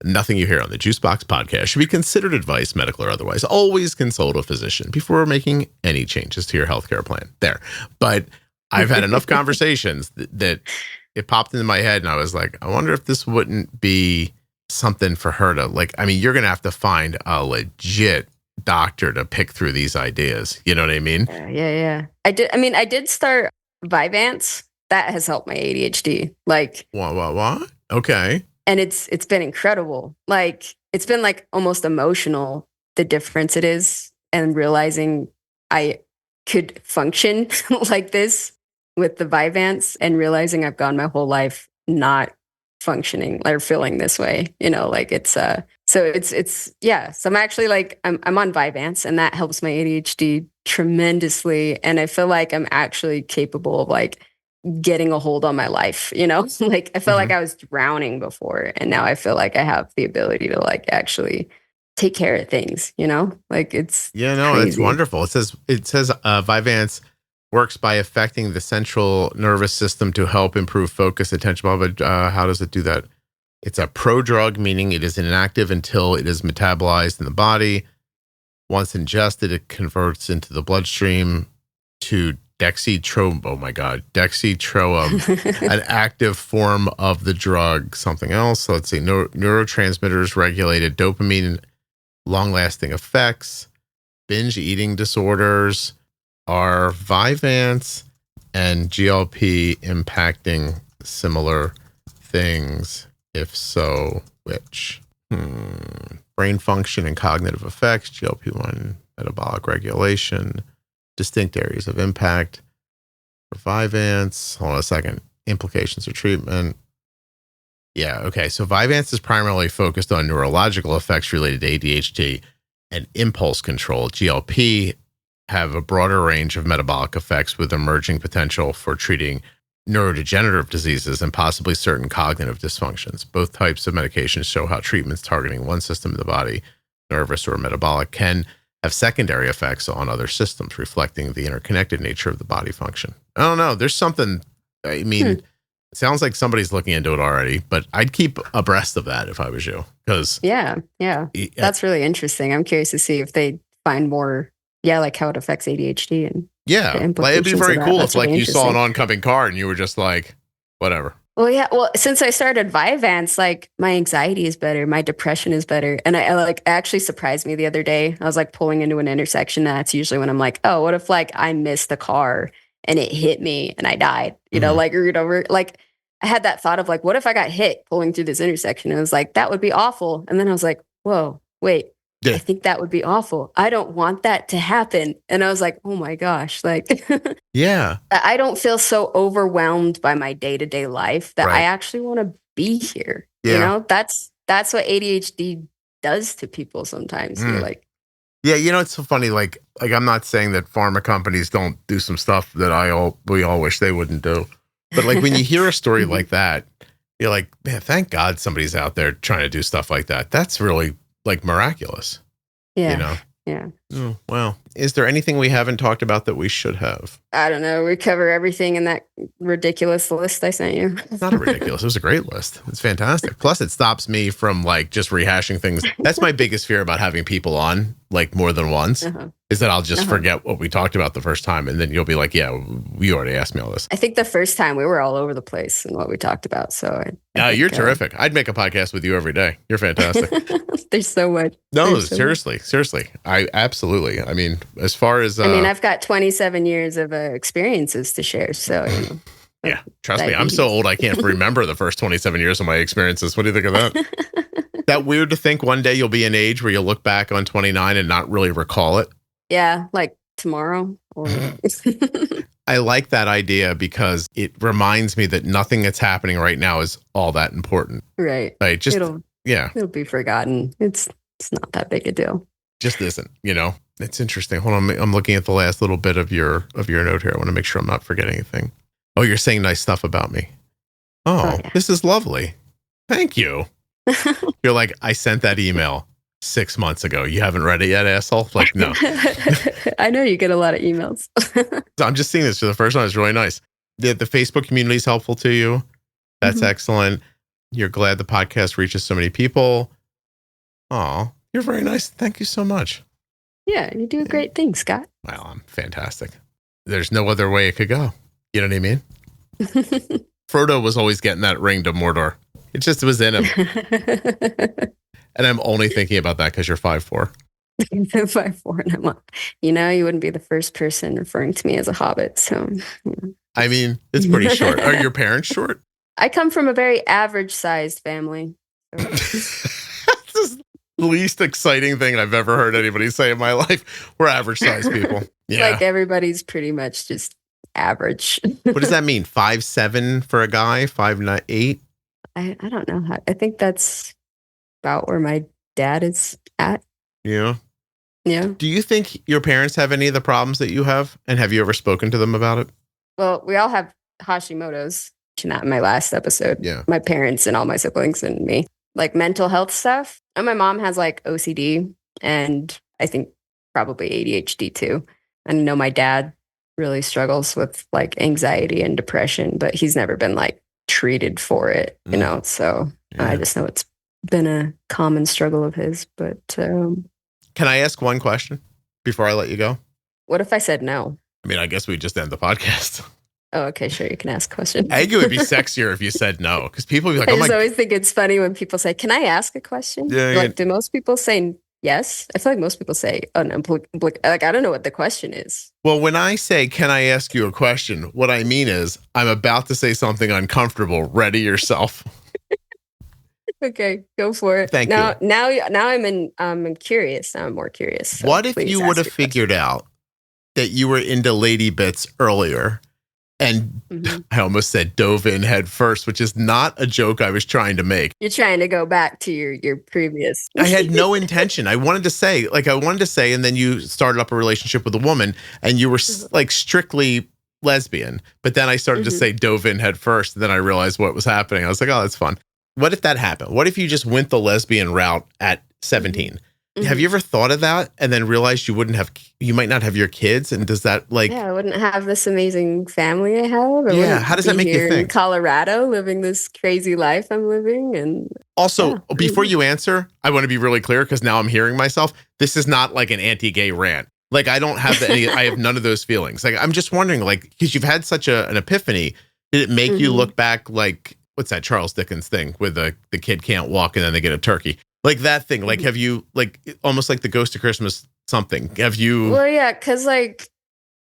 [SPEAKER 1] Nothing you hear on the Juicebox podcast should be considered advice, medical or otherwise. Always consult a physician before making any changes to your healthcare plan. There. But I've had enough conversations that it popped into my head, and I was like, I wonder if this wouldn't be something for her to, like, I mean, you're going to have to find a legit doctor to pick through these ideas. You know what I mean?
[SPEAKER 2] Yeah. I did start Vyvanse. That has helped my ADHD. Like,
[SPEAKER 1] what? Okay.
[SPEAKER 2] And it's been incredible. Like, it's been like almost emotional, the difference it is, and realizing I could function like this with the Vyvanse, and realizing I've gone my whole life not functioning or feeling this way. Like, it's so it's so I'm actually like I'm on Vyvanse, and that helps my ADHD tremendously, and I feel like I'm actually capable of like getting a hold on my life, like I felt like I was drowning before, and now I feel like I have the ability to like actually take care of things, like it's crazy.
[SPEAKER 1] It's wonderful. It says Vyvanse works by affecting the central nervous system to help improve focus, attention, but how does it do that? It's a prodrug, meaning it is inactive until it is metabolized in the body. Once ingested, it converts into the bloodstream to dextromethorphan, an active form of the drug. Something else. So let's see. Neurotransmitters regulated dopamine, long-lasting effects, binge eating disorders. Are Vyvanse and GLP impacting similar things? If so, which? Brain function and cognitive effects, GLP-1, metabolic regulation, distinct areas of impact for Vyvanse. Hold on a second. Implications of treatment. Yeah, okay. So Vyvanse is primarily focused on neurological effects related to ADHD and impulse control. GLP have a broader range of metabolic effects with emerging potential for treating neurodegenerative diseases and possibly certain cognitive dysfunctions. Both types of medications show how treatments targeting one system of the body, nervous or metabolic, can have secondary effects on other systems, reflecting the interconnected nature of the body function. I don't know. There's something, I mean, it sounds like somebody's looking into it already, but I'd keep abreast of that if I was you. Because
[SPEAKER 2] yeah. That's really interesting. I'm curious to see if they find more, like how it affects ADHD and
[SPEAKER 1] like it'd be very cool if like you saw an oncoming car and you were just like, whatever.
[SPEAKER 2] Well, since I started Vyvanse, like my anxiety is better, my depression is better. And I like actually surprised me the other day. I was like pulling into an intersection. That's usually when I'm like, oh, what if like I missed the car and it hit me and I died, like I had that thought of like, what if I got hit pulling through this intersection? And it was like, that would be awful. And then I was like, whoa, wait. Yeah. I think that would be awful. I don't want that to happen. And I was like, oh my gosh, like, I don't feel so overwhelmed by my day-to-day life that I actually want to be here. Yeah. That's what ADHD does to people sometimes. You're like,
[SPEAKER 1] Yeah, it's so funny. Like I'm not saying that pharma companies don't do some stuff that we all wish they wouldn't do. But like when you hear a story like that, you're like, man, thank God somebody's out there trying to do stuff like that. That's really like miraculous.
[SPEAKER 2] Yeah. Yeah.
[SPEAKER 1] Oh, well, is there anything we haven't talked about that we should have?
[SPEAKER 2] I don't know. We cover everything in that ridiculous list I sent you.
[SPEAKER 1] It's not ridiculous. It was a great list. It's fantastic. Plus, it stops me from like just rehashing things. That's my biggest fear about having people on like more than once is that I'll just forget what we talked about the first time. And then you'll be like, yeah, you already asked me all this.
[SPEAKER 2] I think the first time we were all over the place in what we talked about. So
[SPEAKER 1] you're terrific. I'd make a podcast with you every day. You're fantastic.
[SPEAKER 2] There's so much.
[SPEAKER 1] No, seriously. I absolutely. I mean, as far as
[SPEAKER 2] I've got 27 years of experiences to share. So,
[SPEAKER 1] yeah, trust me, I'm so old I can't remember the first 27 years of my experiences. What do you think of that? That weird to think one day you'll be an age where you'll look back on 29 and not really recall it?
[SPEAKER 2] Yeah, like tomorrow. Or
[SPEAKER 1] I like that idea because it reminds me that nothing that's happening right now is all that important.
[SPEAKER 2] Right.
[SPEAKER 1] Like it'll
[SPEAKER 2] be forgotten. It's not that big a deal.
[SPEAKER 1] Just isn't, It's interesting. Hold on, I'm looking at the last little bit of your note here. I want to make sure I'm not forgetting anything. Oh, you're saying nice stuff about me. Oh, yeah. This is lovely. Thank you. You're like, I sent that email 6 months ago. You haven't read it yet, asshole? Like, no.
[SPEAKER 2] I know you get a lot of emails.
[SPEAKER 1] I'm just seeing this for the first time. It's really nice. The Facebook community is helpful to you. That's excellent. You're glad the podcast reaches so many people. Oh, you're very nice. Thank you so much.
[SPEAKER 2] Yeah, you do a great thing, Scott.
[SPEAKER 1] Well, I'm fantastic. There's no other way it could go. You know what I mean? Frodo was always getting that ring to Mordor. It just was in him. And I'm only thinking about that because you're 5'4".
[SPEAKER 2] 5'4", and I'm up. You wouldn't be the first person referring to me as a hobbit. So,
[SPEAKER 1] I mean, it's pretty short. Are your parents short?
[SPEAKER 2] I come from a very average-sized family. So.
[SPEAKER 1] This is the least exciting thing I've ever heard anybody say in my life. We're average-sized people. Yeah,
[SPEAKER 2] like everybody's pretty much just average.
[SPEAKER 1] What does that mean? 5'7" for a guy? 5'8"?
[SPEAKER 2] I don't know. I think that's about where my dad is at.
[SPEAKER 1] Yeah.
[SPEAKER 2] Yeah.
[SPEAKER 1] Do you think your parents have any of the problems that you have? And have you ever spoken to them about it?
[SPEAKER 2] Well, we all have Hashimoto's. I mentioned that in my last episode.
[SPEAKER 1] Yeah.
[SPEAKER 2] My parents and all my siblings and me. Like mental health stuff. And my mom has like OCD and I think probably ADHD too. And I know my dad really struggles with like anxiety and depression, but he's never been like treated for it, So yeah. I just know it's been a common struggle of his. But
[SPEAKER 1] can I ask one question before I let you go?
[SPEAKER 2] What if I said no?
[SPEAKER 1] I mean, I guess we just end the podcast.
[SPEAKER 2] Oh, okay, sure. You can ask a question.
[SPEAKER 1] I think it would be sexier if you said no, because people would be like,
[SPEAKER 2] I always think it's funny when people say, can I ask a question?
[SPEAKER 1] Yeah,
[SPEAKER 2] like, do most people say yes? I feel like most people say, oh, no, like, I don't know what the question is.
[SPEAKER 1] Well, when I say, can I ask you a question? What I mean is I'm about to say something uncomfortable. Ready yourself.
[SPEAKER 2] Okay, go for it.
[SPEAKER 1] Thank you.
[SPEAKER 2] Now I'm curious. Now I'm more curious. So
[SPEAKER 1] what if you would have figured out that you were into lady bits earlier and I almost said dove in head first, which is not a joke I was trying to make.
[SPEAKER 2] You're trying to go back to your previous.
[SPEAKER 1] I had no intention. I wanted to say, and then you started up a relationship with a woman and you were like strictly lesbian. But then I started to say dove in head first. And then I realized what was happening. I was like, oh, that's fun. What if that happened? What if you just went the lesbian route at 17? Have you ever thought of that and then realized you might not have your kids? And does that
[SPEAKER 2] I wouldn't have this amazing family I have.
[SPEAKER 1] How does that make you think?
[SPEAKER 2] In Colorado, living this crazy life I'm living. And
[SPEAKER 1] also, before you answer, I want to be really clear because now I'm hearing myself. This is not like an anti-gay rant. Like I don't have I have none of those feelings. Like I'm just wondering, like, because you've had such an epiphany, did it make you look back like, what's that Charles Dickens thing where the kid can't walk and then they get a turkey? Like that thing, like, have you, like, almost like the Ghost of Christmas something? Have you?
[SPEAKER 2] Well, yeah, because, like,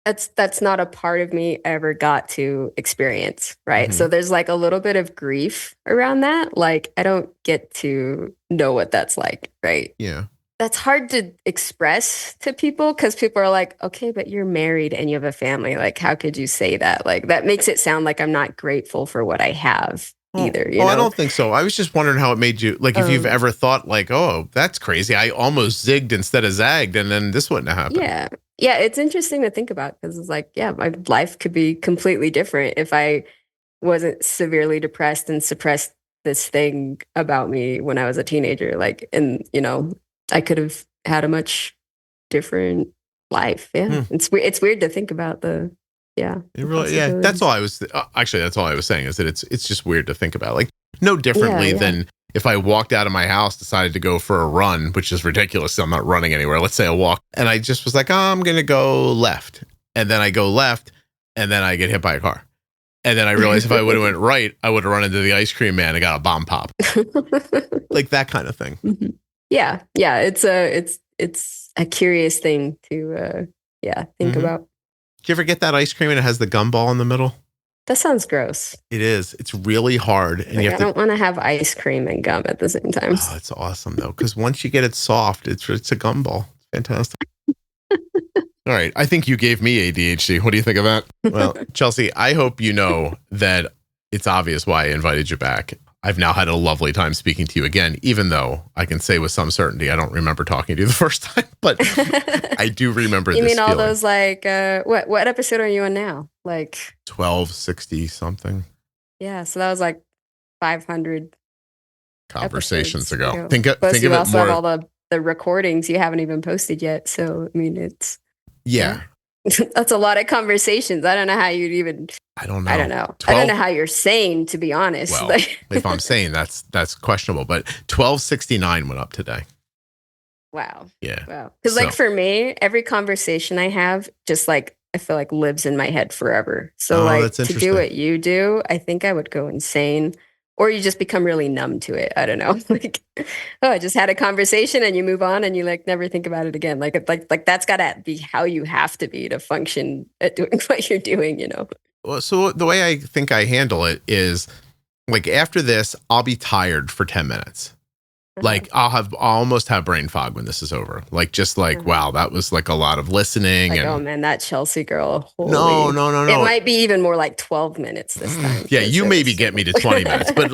[SPEAKER 2] that's not a part of me ever got to experience, right? So there's, like, a little bit of grief around that. Like, I don't get to know what that's like, right?
[SPEAKER 1] Yeah.
[SPEAKER 2] That's hard to express to people because people are like, okay, but you're married and you have a family. Like, how could you say that? Like, that makes it sound like I'm not grateful for what I have. either.
[SPEAKER 1] I don't think so. I was just wondering how it made you, like, if you've ever thought like, oh, that's crazy. I almost zigged instead of zagged, and then this wouldn't have happened.
[SPEAKER 2] Yeah. Yeah. It's interesting to think about because it's like, yeah, my life could be completely different if I wasn't severely depressed and suppressed this thing about me when I was a teenager. Like, and, I could have had a much different life. Yeah. It's weird to think about
[SPEAKER 1] That's all I was that's all I was saying is that it's just weird to think about, like, no differently than if I walked out of my house, decided to go for a run, which is ridiculous. I'm not running anywhere. Let's say I walk and I just was like, oh, I'm going to go left. And then I go left and then I get hit by a car. And then I realized if I would have went right, I would have run into the ice cream man and got a bomb pop. Like that kind of thing.
[SPEAKER 2] Mm-hmm. Yeah. Yeah. It's a curious thing to, think about.
[SPEAKER 1] Do you ever get that ice cream and it has the gumball in the middle?
[SPEAKER 2] That sounds gross.
[SPEAKER 1] It is. It's really hard. And
[SPEAKER 2] I don't want to have ice cream and gum at the same time.
[SPEAKER 1] Oh, it's awesome though. Because once you get it soft, it's a gumball. It's fantastic. All right. I think you gave me ADHD. What do you think of that? Well, Chelsea, I hope you know that it's obvious why I invited you back. I've now had a lovely time speaking to you again, even though I can say with some certainty I don't remember talking to you the first time, but I do remember this.
[SPEAKER 2] You mean all
[SPEAKER 1] feeling.
[SPEAKER 2] those like, what episode are you on now? Like
[SPEAKER 1] 1260 something.
[SPEAKER 2] Yeah, so that was like 500
[SPEAKER 1] conversations ago.
[SPEAKER 2] Think of it also more. Have all the recordings you haven't even posted yet. So I mean, it's that's a lot of conversations. I don't know how you'd even. I don't know. I don't know how you're sane, to be honest.
[SPEAKER 1] Well, if I'm saying that's questionable, but 1269 went up today.
[SPEAKER 2] Wow.
[SPEAKER 1] Yeah.
[SPEAKER 2] Wow. Because like for me, every conversation I have, just like I feel like lives in my head forever. So like to do what you do, I think I would go insane. Or you just become really numb to it. I don't know. Like, oh, I just had a conversation and you move on and you like never think about it again. Like that's gotta be how you have to be to function at doing what you're doing,
[SPEAKER 1] Well, so the way I think I handle it is like after this, I'll be tired for 10 minutes. Like I'll almost have brain fog when this is over. Like just like, wow, that was like a lot of listening.
[SPEAKER 2] Like,
[SPEAKER 1] and
[SPEAKER 2] oh man, that Chelsea girl. Holy.
[SPEAKER 1] No.
[SPEAKER 2] It might be even more like 12 minutes this time.
[SPEAKER 1] Yeah, you maybe get me to 20 minutes, but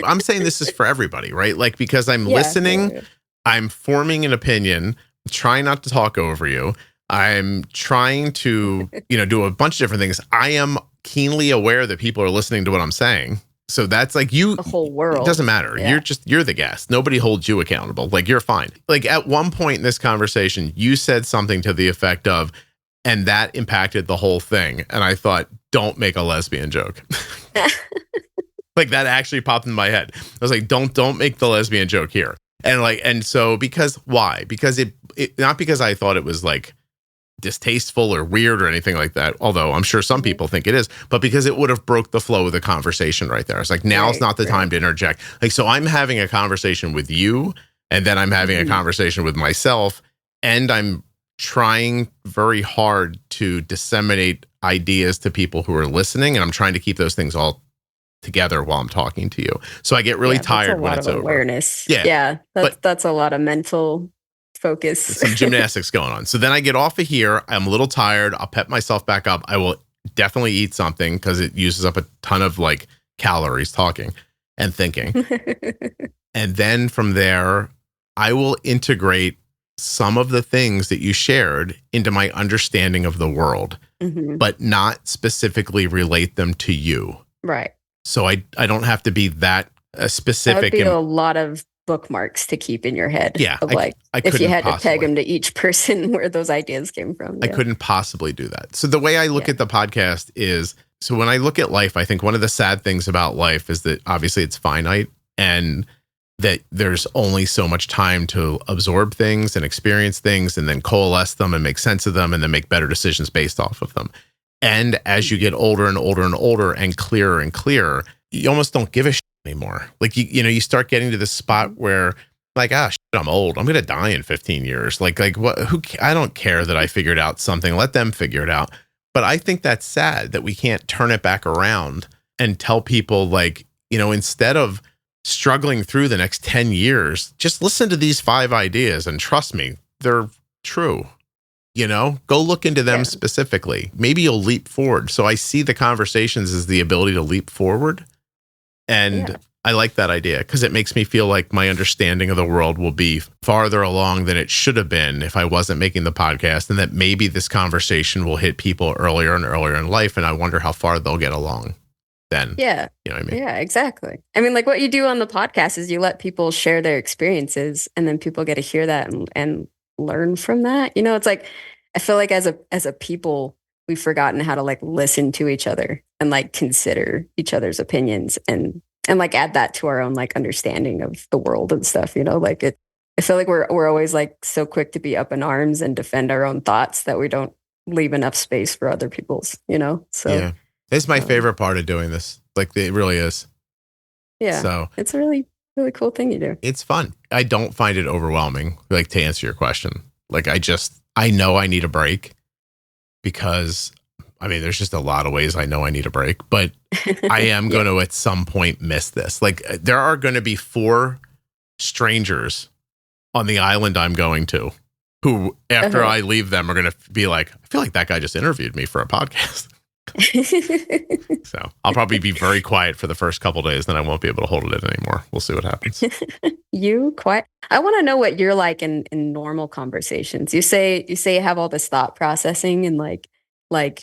[SPEAKER 1] I'm saying this is for everybody, right? Like, because I'm listening, I'm forming an opinion, trying not to talk over you. I'm trying to, do a bunch of different things. I am keenly aware that people are listening to what I'm saying. So that's like the
[SPEAKER 2] whole world.
[SPEAKER 1] It doesn't matter. Yeah. You're the guest. Nobody holds you accountable. Like you're fine. Like at one point in this conversation, you said something to the effect of, and that impacted the whole thing. And I thought, don't make a lesbian joke. Like that actually popped in my head. I was like, don't make the lesbian joke here. And so why? Because it not because I thought it was like distasteful or weird or anything like that, although I'm sure some people think it is, but because it would have broke the flow of the conversation right there. It's like, now's not the time to interject. Like, so I'm having a conversation with you, and then I'm having a conversation with myself, and I'm trying very hard to disseminate ideas to people who are listening, and I'm trying to keep those things all together while I'm talking to you. So I get really tired when it's over.
[SPEAKER 2] Awareness. Yeah. That's a lot of mental focus.
[SPEAKER 1] Some gymnastics going on. So then I get off of here. I'm a little tired. I'll pep myself back up. I will definitely eat something because it uses up a ton of like calories talking and thinking. And then from there, I will integrate some of the things that you shared into my understanding of the world, but not specifically relate them to you.
[SPEAKER 2] Right.
[SPEAKER 1] So I don't have to be that specific.
[SPEAKER 2] That would be a lot of bookmarks to keep in your head.
[SPEAKER 1] Yeah.
[SPEAKER 2] I if you had to peg them to each person where those ideas came from.
[SPEAKER 1] I couldn't possibly do that. So the way I look at the podcast is, so when I look at life, I think one of the sad things about life is that obviously it's finite and that there's only so much time to absorb things and experience things and then coalesce them and make sense of them and then make better decisions based off of them. And as you get older and older and older and clearer, you almost don't give a shit anymore. Like, you start getting to this spot where like, shit, I'm old. I'm going to die in 15 years. Like what, I don't care that I figured out something. Let them figure it out. But I think that's sad that we can't turn it back around and tell people like, instead of struggling through the next 10 years, just listen to these 5 ideas and trust me, they're true. Go look into them specifically. Maybe you'll leap forward. So I see the conversations as the ability to leap forward. And I like that idea because it makes me feel like my understanding of the world will be farther along than it should have been if I wasn't making the podcast, and that maybe this conversation will hit people earlier and earlier in life. And I wonder how far they'll get along then.
[SPEAKER 2] Yeah.
[SPEAKER 1] You know what I mean?
[SPEAKER 2] Yeah, exactly. I mean, like what you do on the podcast is you let people share their experiences, and then people get to hear that and learn from that. You know, it's like, I feel like as a people, we've forgotten how to like listen to each other and like consider each other's opinions and like add that to our own like understanding of the world and stuff, you know, like I feel like we're always like so quick to be up in arms and defend our own thoughts that we don't leave enough space for other people's, you know? So
[SPEAKER 1] yeah, it's my favorite part of doing this. Like it really is.
[SPEAKER 2] Yeah.
[SPEAKER 1] So
[SPEAKER 2] it's a really, really cool thing you do.
[SPEAKER 1] It's fun. I don't find it overwhelming, like to answer your question. Like I know I need a break because I mean, there's just a lot of ways I know I need a break, but I am going to at some point miss this. Like there are going to be 4 strangers on the island I'm going to who, after I leave them, are going to be like, I feel like that guy just interviewed me for a podcast. So I'll probably be very quiet for the first couple of days. Then I won't be able to hold it in anymore. We'll see what happens.
[SPEAKER 2] You quiet. I want to know what you're like in normal conversations. You say you have all this thought processing and like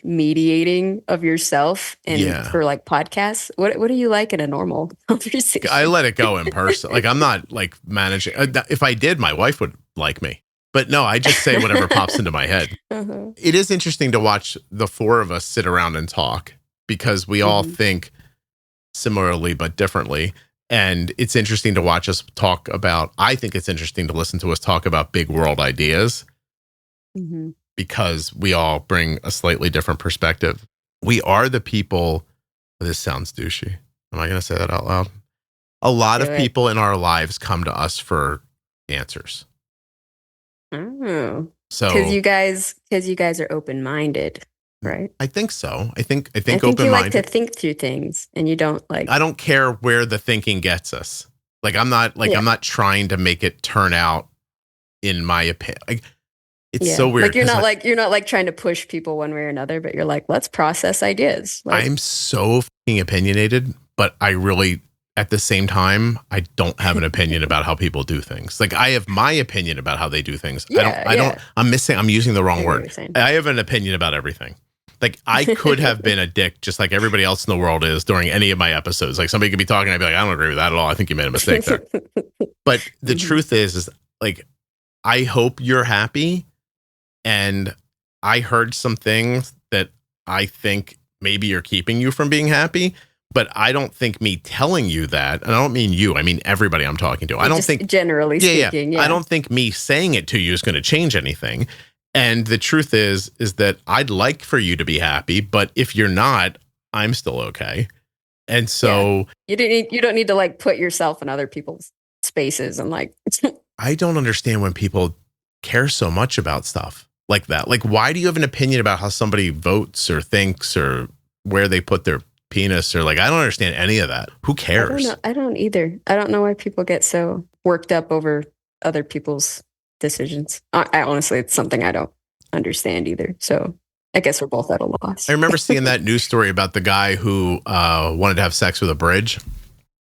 [SPEAKER 2] mediating of yourself and for like podcasts. What do you like in a normal conversation?
[SPEAKER 1] I let it go in person. Like I'm not like managing. If I did, my wife would like me. But no, I just say whatever pops into my head. It is interesting to watch the 4 of us sit around and talk because we all think similarly but differently. And it's interesting to watch us talk about, I think it's interesting to listen to us talk about big world ideas because we all bring a slightly different perspective. We are the people, this sounds douchey. Am I going to say that out loud? A lot of people in our lives come to us for answers.
[SPEAKER 2] Oh,
[SPEAKER 1] so
[SPEAKER 2] because you guys are open-minded, right?
[SPEAKER 1] I think so. I think
[SPEAKER 2] open-minded. You like to think through things, and you don't like.
[SPEAKER 1] I don't care where the thinking gets us. Like I'm not trying to make it turn out in my opinion. Like, it's so weird.
[SPEAKER 2] Like you're not like trying to push people one way or another, but you're like, let's process ideas. Like,
[SPEAKER 1] I'm so fucking opinionated, but I really. At the same time, I don't have an opinion about how people do things. Like I have my opinion about how they do things. I'm using the wrong word. I have an opinion about everything. Like I could have been a dick just like everybody else in the world is during any of my episodes. Like somebody could be talking, I'd be like, I don't agree with that at all. I think you made a mistake there. But the truth is like, I hope you're happy. And I heard some things that I think maybe you're keeping you from being happy. But I don't think me telling you that, and I don't mean you, I mean everybody I'm talking to. I don't think
[SPEAKER 2] generally speaking.
[SPEAKER 1] I don't think me saying it to you is going to change anything. And the truth is that I'd like for you to be happy, but if you're not, I'm still okay. And so
[SPEAKER 2] you don't need to like put yourself in other people's spaces and like.
[SPEAKER 1] I don't understand when people care so much about stuff like that. Like, why do you have an opinion about how somebody votes or thinks or where they put their penis or like, I don't understand any of that. Who cares?
[SPEAKER 2] I don't either. I don't know why people get so worked up over other people's decisions. I honestly, it's something I don't understand either. So I guess we're both at a loss.
[SPEAKER 1] I remember seeing that news story about the guy who wanted to have sex with a bridge.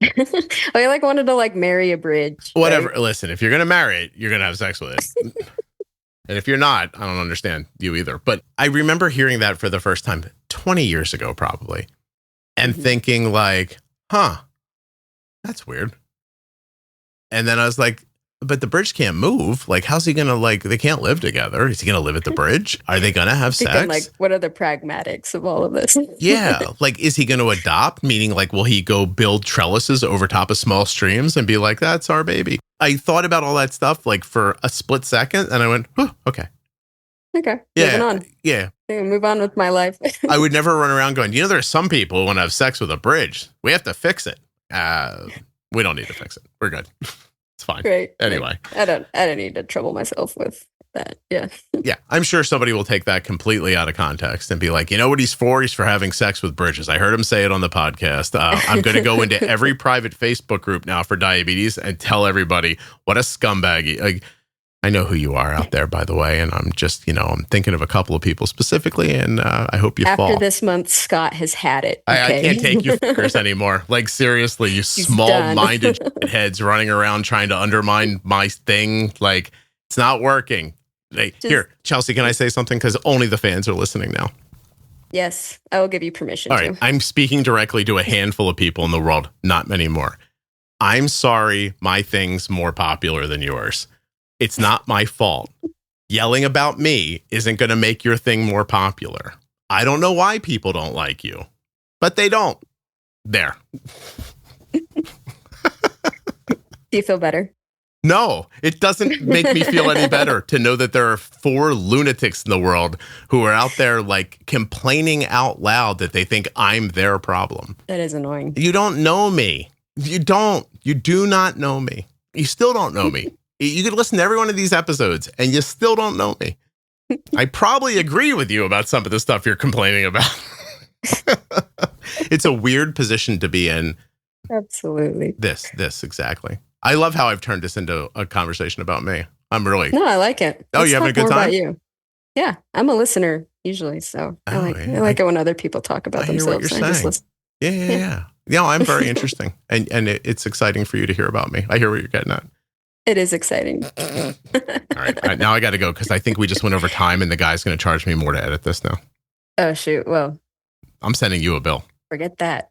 [SPEAKER 2] I like wanted to like marry a bridge.
[SPEAKER 1] Whatever.
[SPEAKER 2] Right?
[SPEAKER 1] Listen, if you're going to marry it, you're going to have sex with it. And if you're not, I don't understand you either. But I remember hearing that for the first time 20 years ago, probably. And thinking like, that's weird. And then I was like, but the bridge can't move. Like, how's he going to like, they can't live together. Is he going to live at the bridge? Are they going to have sex?
[SPEAKER 2] Like, what are the pragmatics of all of this?
[SPEAKER 1] Yeah. Like, is he going to adopt? Meaning like, will he go build trellises over top of small streams and be like, that's our baby? I thought about all that stuff like for a split second and I went, okay.
[SPEAKER 2] Okay.
[SPEAKER 1] Yeah.
[SPEAKER 2] Moving on.
[SPEAKER 1] Yeah.
[SPEAKER 2] Move on with my life.
[SPEAKER 1] I would never run around going, there are some people who want to have sex with a bridge. We have to fix it. We don't need to fix it. We're good. It's fine.
[SPEAKER 2] Great.
[SPEAKER 1] Anyway.
[SPEAKER 2] I don't need to trouble myself with that. Yeah.
[SPEAKER 1] Yeah. I'm sure somebody will take that completely out of context and be like, you know what he's for? He's for having sex with bridges. I heard him say it on the podcast. I'm going to go into every private Facebook group now for diabetes and tell everybody what a scumbag. Like, I know who you are out there, by the way, and I'm just, I'm thinking of a couple of people specifically, and I hope you fall.
[SPEAKER 2] After this month, Scott has had it. Okay?
[SPEAKER 1] I can't take you fuckers anymore. Like, seriously, you small-minded heads running around trying to undermine my thing. Like, it's not working. Here, Chelsea, can I say something? Because only the fans are listening now.
[SPEAKER 2] Yes, I will give you permission.
[SPEAKER 1] All right, I'm speaking directly to a handful of people in the world, not many more. I'm sorry my thing's more popular than yours. It's not my fault. Yelling about me isn't going to make your thing more popular. I don't know why people don't like you, but they don't. There.
[SPEAKER 2] Do you feel better?
[SPEAKER 1] No, it doesn't make me feel any better to know that there are 4 lunatics in the world who are out there like complaining out loud that they think I'm their problem.
[SPEAKER 2] That is annoying.
[SPEAKER 1] You don't know me. You do not know me. You still don't know me. You could listen to every one of these episodes and you still don't know me. I probably agree with you about some of the stuff you're complaining about. It's a weird position to be in.
[SPEAKER 2] Absolutely.
[SPEAKER 1] This, exactly. I love how I've turned this into a conversation about me. I'm really...
[SPEAKER 2] No, I like it.
[SPEAKER 1] You having a good time?
[SPEAKER 2] About you. Yeah, I'm a listener usually, so I like it when other people talk about themselves.
[SPEAKER 1] I just listen. Yeah. Yeah, I'm very interesting. And it's exciting for you to hear about me. I hear what you're getting at.
[SPEAKER 2] It is exciting.
[SPEAKER 1] All right. Now I got to go because I think we just went over time and the guy's going to charge me more to edit this now.
[SPEAKER 2] Oh, shoot. Well,
[SPEAKER 1] I'm sending you a bill.
[SPEAKER 2] Forget that.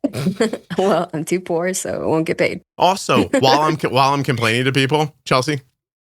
[SPEAKER 2] Well, I'm too poor, so it won't get paid.
[SPEAKER 1] Also, while I'm complaining to people, Chelsea.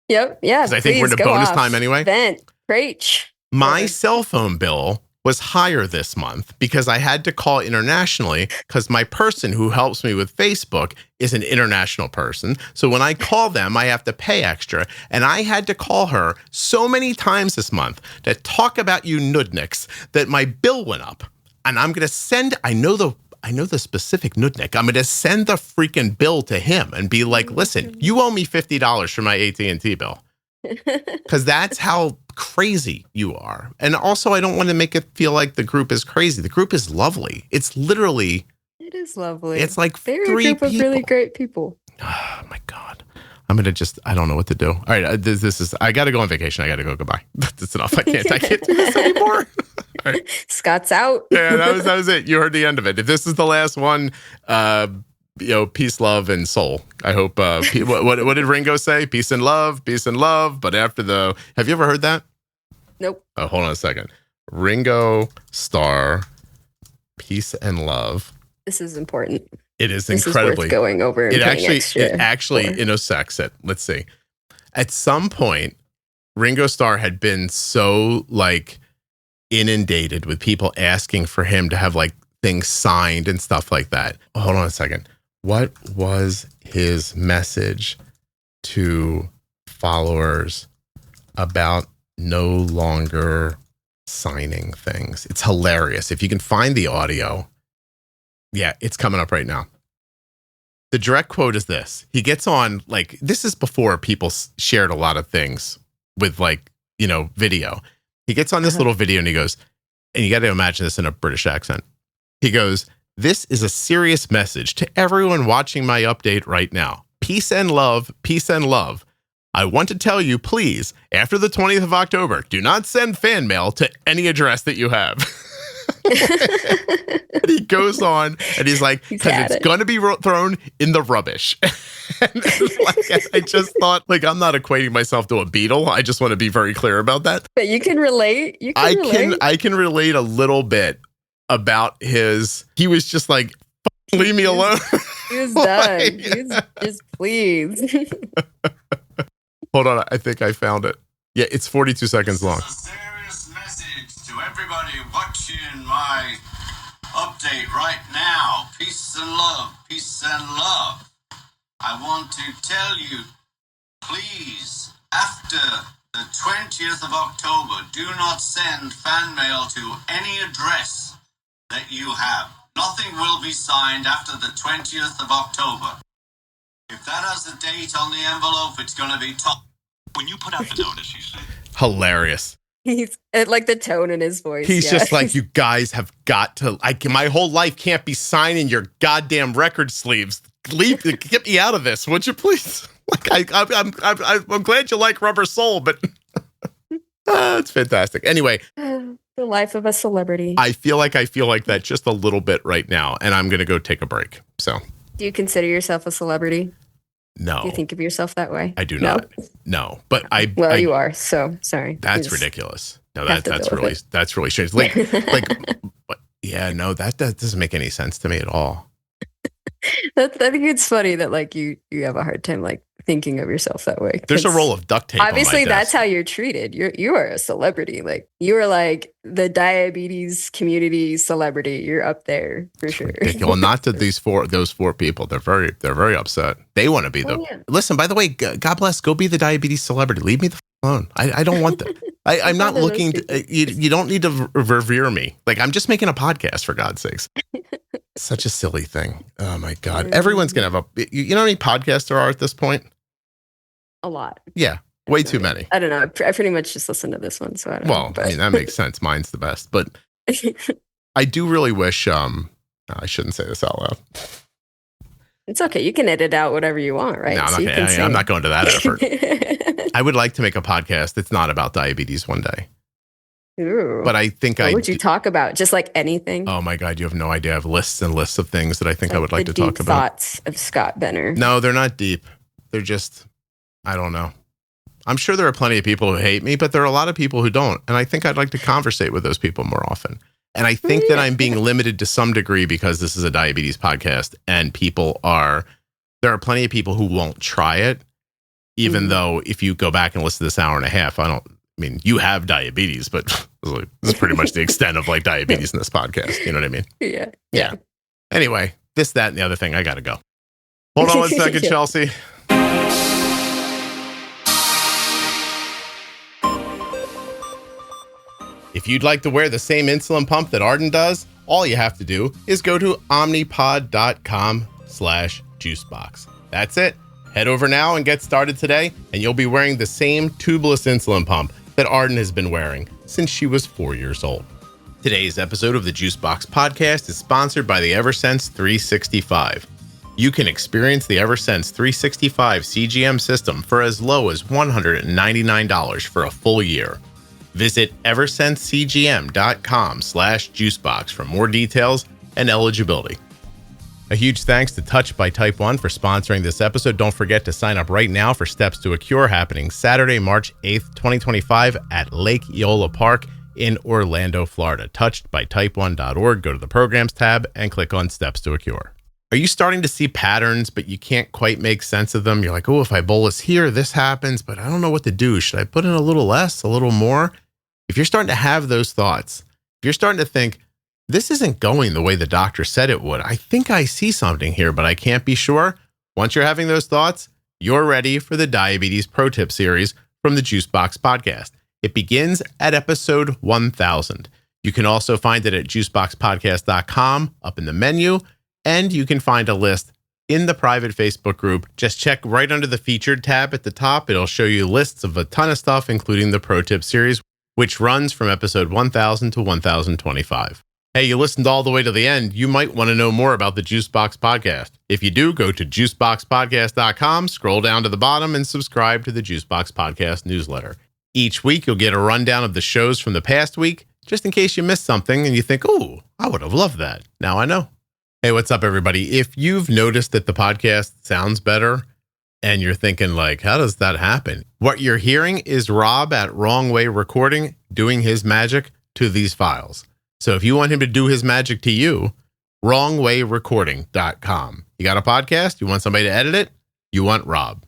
[SPEAKER 2] Yep. Yeah.
[SPEAKER 1] Because I think we're in a bonus time anyway.
[SPEAKER 2] Vent. Preach.
[SPEAKER 1] My cell phone bill was higher this month because I had to call internationally because my person who helps me with Facebook is an international person. So when I call them, I have to pay extra. And I had to call her so many times this month to talk about you nudniks that my bill went up. And I'm going to send, I know the specific nudnik. I'm going to send the freaking bill to him and be like, listen, you owe me $50 for my AT&T bill. Because that's how crazy you are. And also, I don't want to make it feel like the group is crazy. The group is lovely. It's literally...
[SPEAKER 2] It is lovely.
[SPEAKER 1] It's like
[SPEAKER 2] They're
[SPEAKER 1] 3
[SPEAKER 2] a group
[SPEAKER 1] people.
[SPEAKER 2] Of really great people.
[SPEAKER 1] Oh, my God. I'm going to I don't know what to do. All right, this is, I got to go on vacation. I got to go. Goodbye. That's enough. I can't do this anymore. All right.
[SPEAKER 2] Scott's out.
[SPEAKER 1] Yeah, that was it. You heard the end of it. If this is the last one, peace, love, and soul. I hope, what did Ringo say? Peace and love. But after have you ever heard that?
[SPEAKER 2] Nope.
[SPEAKER 1] Oh, hold on a second. Ringo Starr, peace and love.
[SPEAKER 2] This is important.
[SPEAKER 1] It is
[SPEAKER 2] this
[SPEAKER 1] incredibly
[SPEAKER 2] is worth going over. And
[SPEAKER 1] it actually
[SPEAKER 2] for.
[SPEAKER 1] intersects it. Let's see. At some point, Ringo Starr had been so like inundated with people asking for him to have like things signed and stuff like that. Hold on a second. What was his message to followers about no longer signing things? It's hilarious. If you can find the audio, yeah, it's coming up right now. The direct quote is this. He gets on, like, this is before people shared a lot of things with, like, video. He gets on this little video and he goes, and you got to imagine this in a British accent. He goes, "This is a serious message to everyone watching my update right now. Peace and love, peace and love. I want to tell you, please, after the 20th of October, do not send fan mail to any address that you have." And he goes on and he's like, because it's going to be thrown in the rubbish. And like, I just thought, like, I'm not equating myself to a Beatle. I just want to be very clear about that.
[SPEAKER 2] But you can relate.
[SPEAKER 1] I can relate a little bit about he was just like, leave me alone.
[SPEAKER 2] He was done. He was just, please.
[SPEAKER 1] Hold on. I think I found it. Yeah, it's 42 seconds long.
[SPEAKER 3] To everybody watching my update right now, peace and love, peace and love. I want to tell you, please, after the 20th of October, do not send fan mail to any address that you have. Nothing will be signed after the 20th of October. If that has a date on the envelope, it's going to be top. When you put out the notice, you say...
[SPEAKER 1] Hilarious.
[SPEAKER 2] He's like the tone in his voice.
[SPEAKER 1] He's just like, you guys have got to, my whole life can't be signing your goddamn record sleeves. Get me out of this, would you please? I'm glad you like Rubber Soul, but it's fantastic. Anyway,
[SPEAKER 2] The life of a celebrity.
[SPEAKER 1] I feel like that just a little bit right now, and I'm going to go take a break. So,
[SPEAKER 2] Do you consider yourself a celebrity?
[SPEAKER 1] no,
[SPEAKER 2] Do you think of yourself that way?
[SPEAKER 1] I do
[SPEAKER 2] No?
[SPEAKER 1] not. No, but
[SPEAKER 2] Well, you are. So sorry.
[SPEAKER 1] That's
[SPEAKER 2] You just
[SPEAKER 1] ridiculous. No,
[SPEAKER 2] have to
[SPEAKER 1] that's
[SPEAKER 2] deal with
[SPEAKER 1] really
[SPEAKER 2] it.
[SPEAKER 1] that's really strange. Like, but yeah, no, that doesn't make any sense to me at all.
[SPEAKER 2] I think it's funny that like you have a hard time like thinking of yourself that way.
[SPEAKER 1] There's a
[SPEAKER 2] 'cause
[SPEAKER 1] roll of duct tape.
[SPEAKER 2] obviously
[SPEAKER 1] on my
[SPEAKER 2] that's
[SPEAKER 1] desk.
[SPEAKER 2] how you're treated. You are a celebrity. Like you are like the diabetes community celebrity. You're up there for sure.
[SPEAKER 1] Ridiculous. Well, not to those four people. They're very upset. They want to be the.
[SPEAKER 2] Oh, yeah.
[SPEAKER 1] Listen, by the way, God bless. Go be the diabetes celebrity. Leave me the alone. I don't want that. I'm not
[SPEAKER 2] Bother those
[SPEAKER 1] looking. You don't need to revere me. Like I'm just making a podcast for God's sakes. Such a silly thing. Oh my God. Everyone's gonna have a. You know how many podcasts there are at this point?
[SPEAKER 2] A lot.
[SPEAKER 1] Yeah, way too many.
[SPEAKER 2] I don't know. I pretty much just listen to this one. So I don't know.
[SPEAKER 1] Well, I mean, that makes sense. Mine's the best, but I do really wish. I shouldn't say this out loud.
[SPEAKER 2] It's okay. You can edit out whatever you want, right?
[SPEAKER 1] No, I'm not going to that effort. I would like to make a podcast that's not about diabetes one day.
[SPEAKER 2] Ooh.
[SPEAKER 1] But I think
[SPEAKER 2] What would you talk about? Just like anything?
[SPEAKER 1] Oh my God, you have no idea. I have lists and lists of things that I think I would like to talk
[SPEAKER 2] deep
[SPEAKER 1] about.
[SPEAKER 2] thoughts of Scott Benner.
[SPEAKER 1] No, they're not deep. They're just, I don't know. I'm sure there are plenty of people who hate me, but there are a lot of people who don't. And I think I'd like to conversate with those people more often. And I think that I'm being limited to some degree because this is a diabetes podcast and there are plenty of people who won't try it, even though if you go back and listen to this hour and a half, you have diabetes, but this is pretty much the extent of like diabetes in this podcast. You know what I mean?
[SPEAKER 2] Yeah.
[SPEAKER 1] Anyway, this, that, and the other thing. I got to go. Hold on one second,
[SPEAKER 2] Yeah.
[SPEAKER 1] Chelsea. If you'd like to wear the same insulin pump that Arden does, all you have to do is go to omnipod.com/juicebox. That's it. Head over now and get started today, and you'll be wearing the same tubeless insulin pump that Arden has been wearing since she was 4 years old. Today's episode of the Juicebox Podcast is sponsored by the Eversense 365. You can experience the Eversense 365 CGM system for as low as $199 for a full year. Visit eversensecgm.com/juicebox for more details and eligibility. A huge thanks to Touched by Type 1 for sponsoring this episode. Don't forget to sign up right now for Steps to a Cure happening Saturday, March 8th, 2025 at Lake Eola Park in Orlando, Florida. Touchedbytype1.org. Go to the programs tab and click on Steps to a Cure. Are you starting to see patterns, but you can't quite make sense of them? You're like, oh, if I bolus here, this happens, but I don't know what to do. Should I put in a little less, a little more? If you're starting to have those thoughts, if you're starting to think, this isn't going the way the doctor said it would, I think I see something here, but I can't be sure. Once you're having those thoughts, you're ready for the Diabetes Pro Tip series from the Juicebox Podcast. It begins at episode 1000. You can also find it at juiceboxpodcast.com up in the menu, and you can find a list in the private Facebook group. Just check right under the featured tab at the top. It'll show you lists of a ton of stuff, including the Pro Tip series, which runs from episode 1000 to 1025. Hey, you listened all the way to the end. You might want to know more about the Juicebox Podcast. If you do, go to juiceboxpodcast.com, scroll down to the bottom, and subscribe to the Juicebox Podcast newsletter. Each week, you'll get a rundown of the shows from the past week, just in case you missed something and you think, oh, I would have loved that. Now I know. Hey, what's up, everybody? If you've noticed that the podcast sounds better and you're thinking, like, how does that happen? What you're hearing is Rob at Wrong Way Recording doing his magic to these files. So if you want him to do his magic to you, wrongwayrecording.com. You got a podcast? You want somebody to edit it? You want Rob.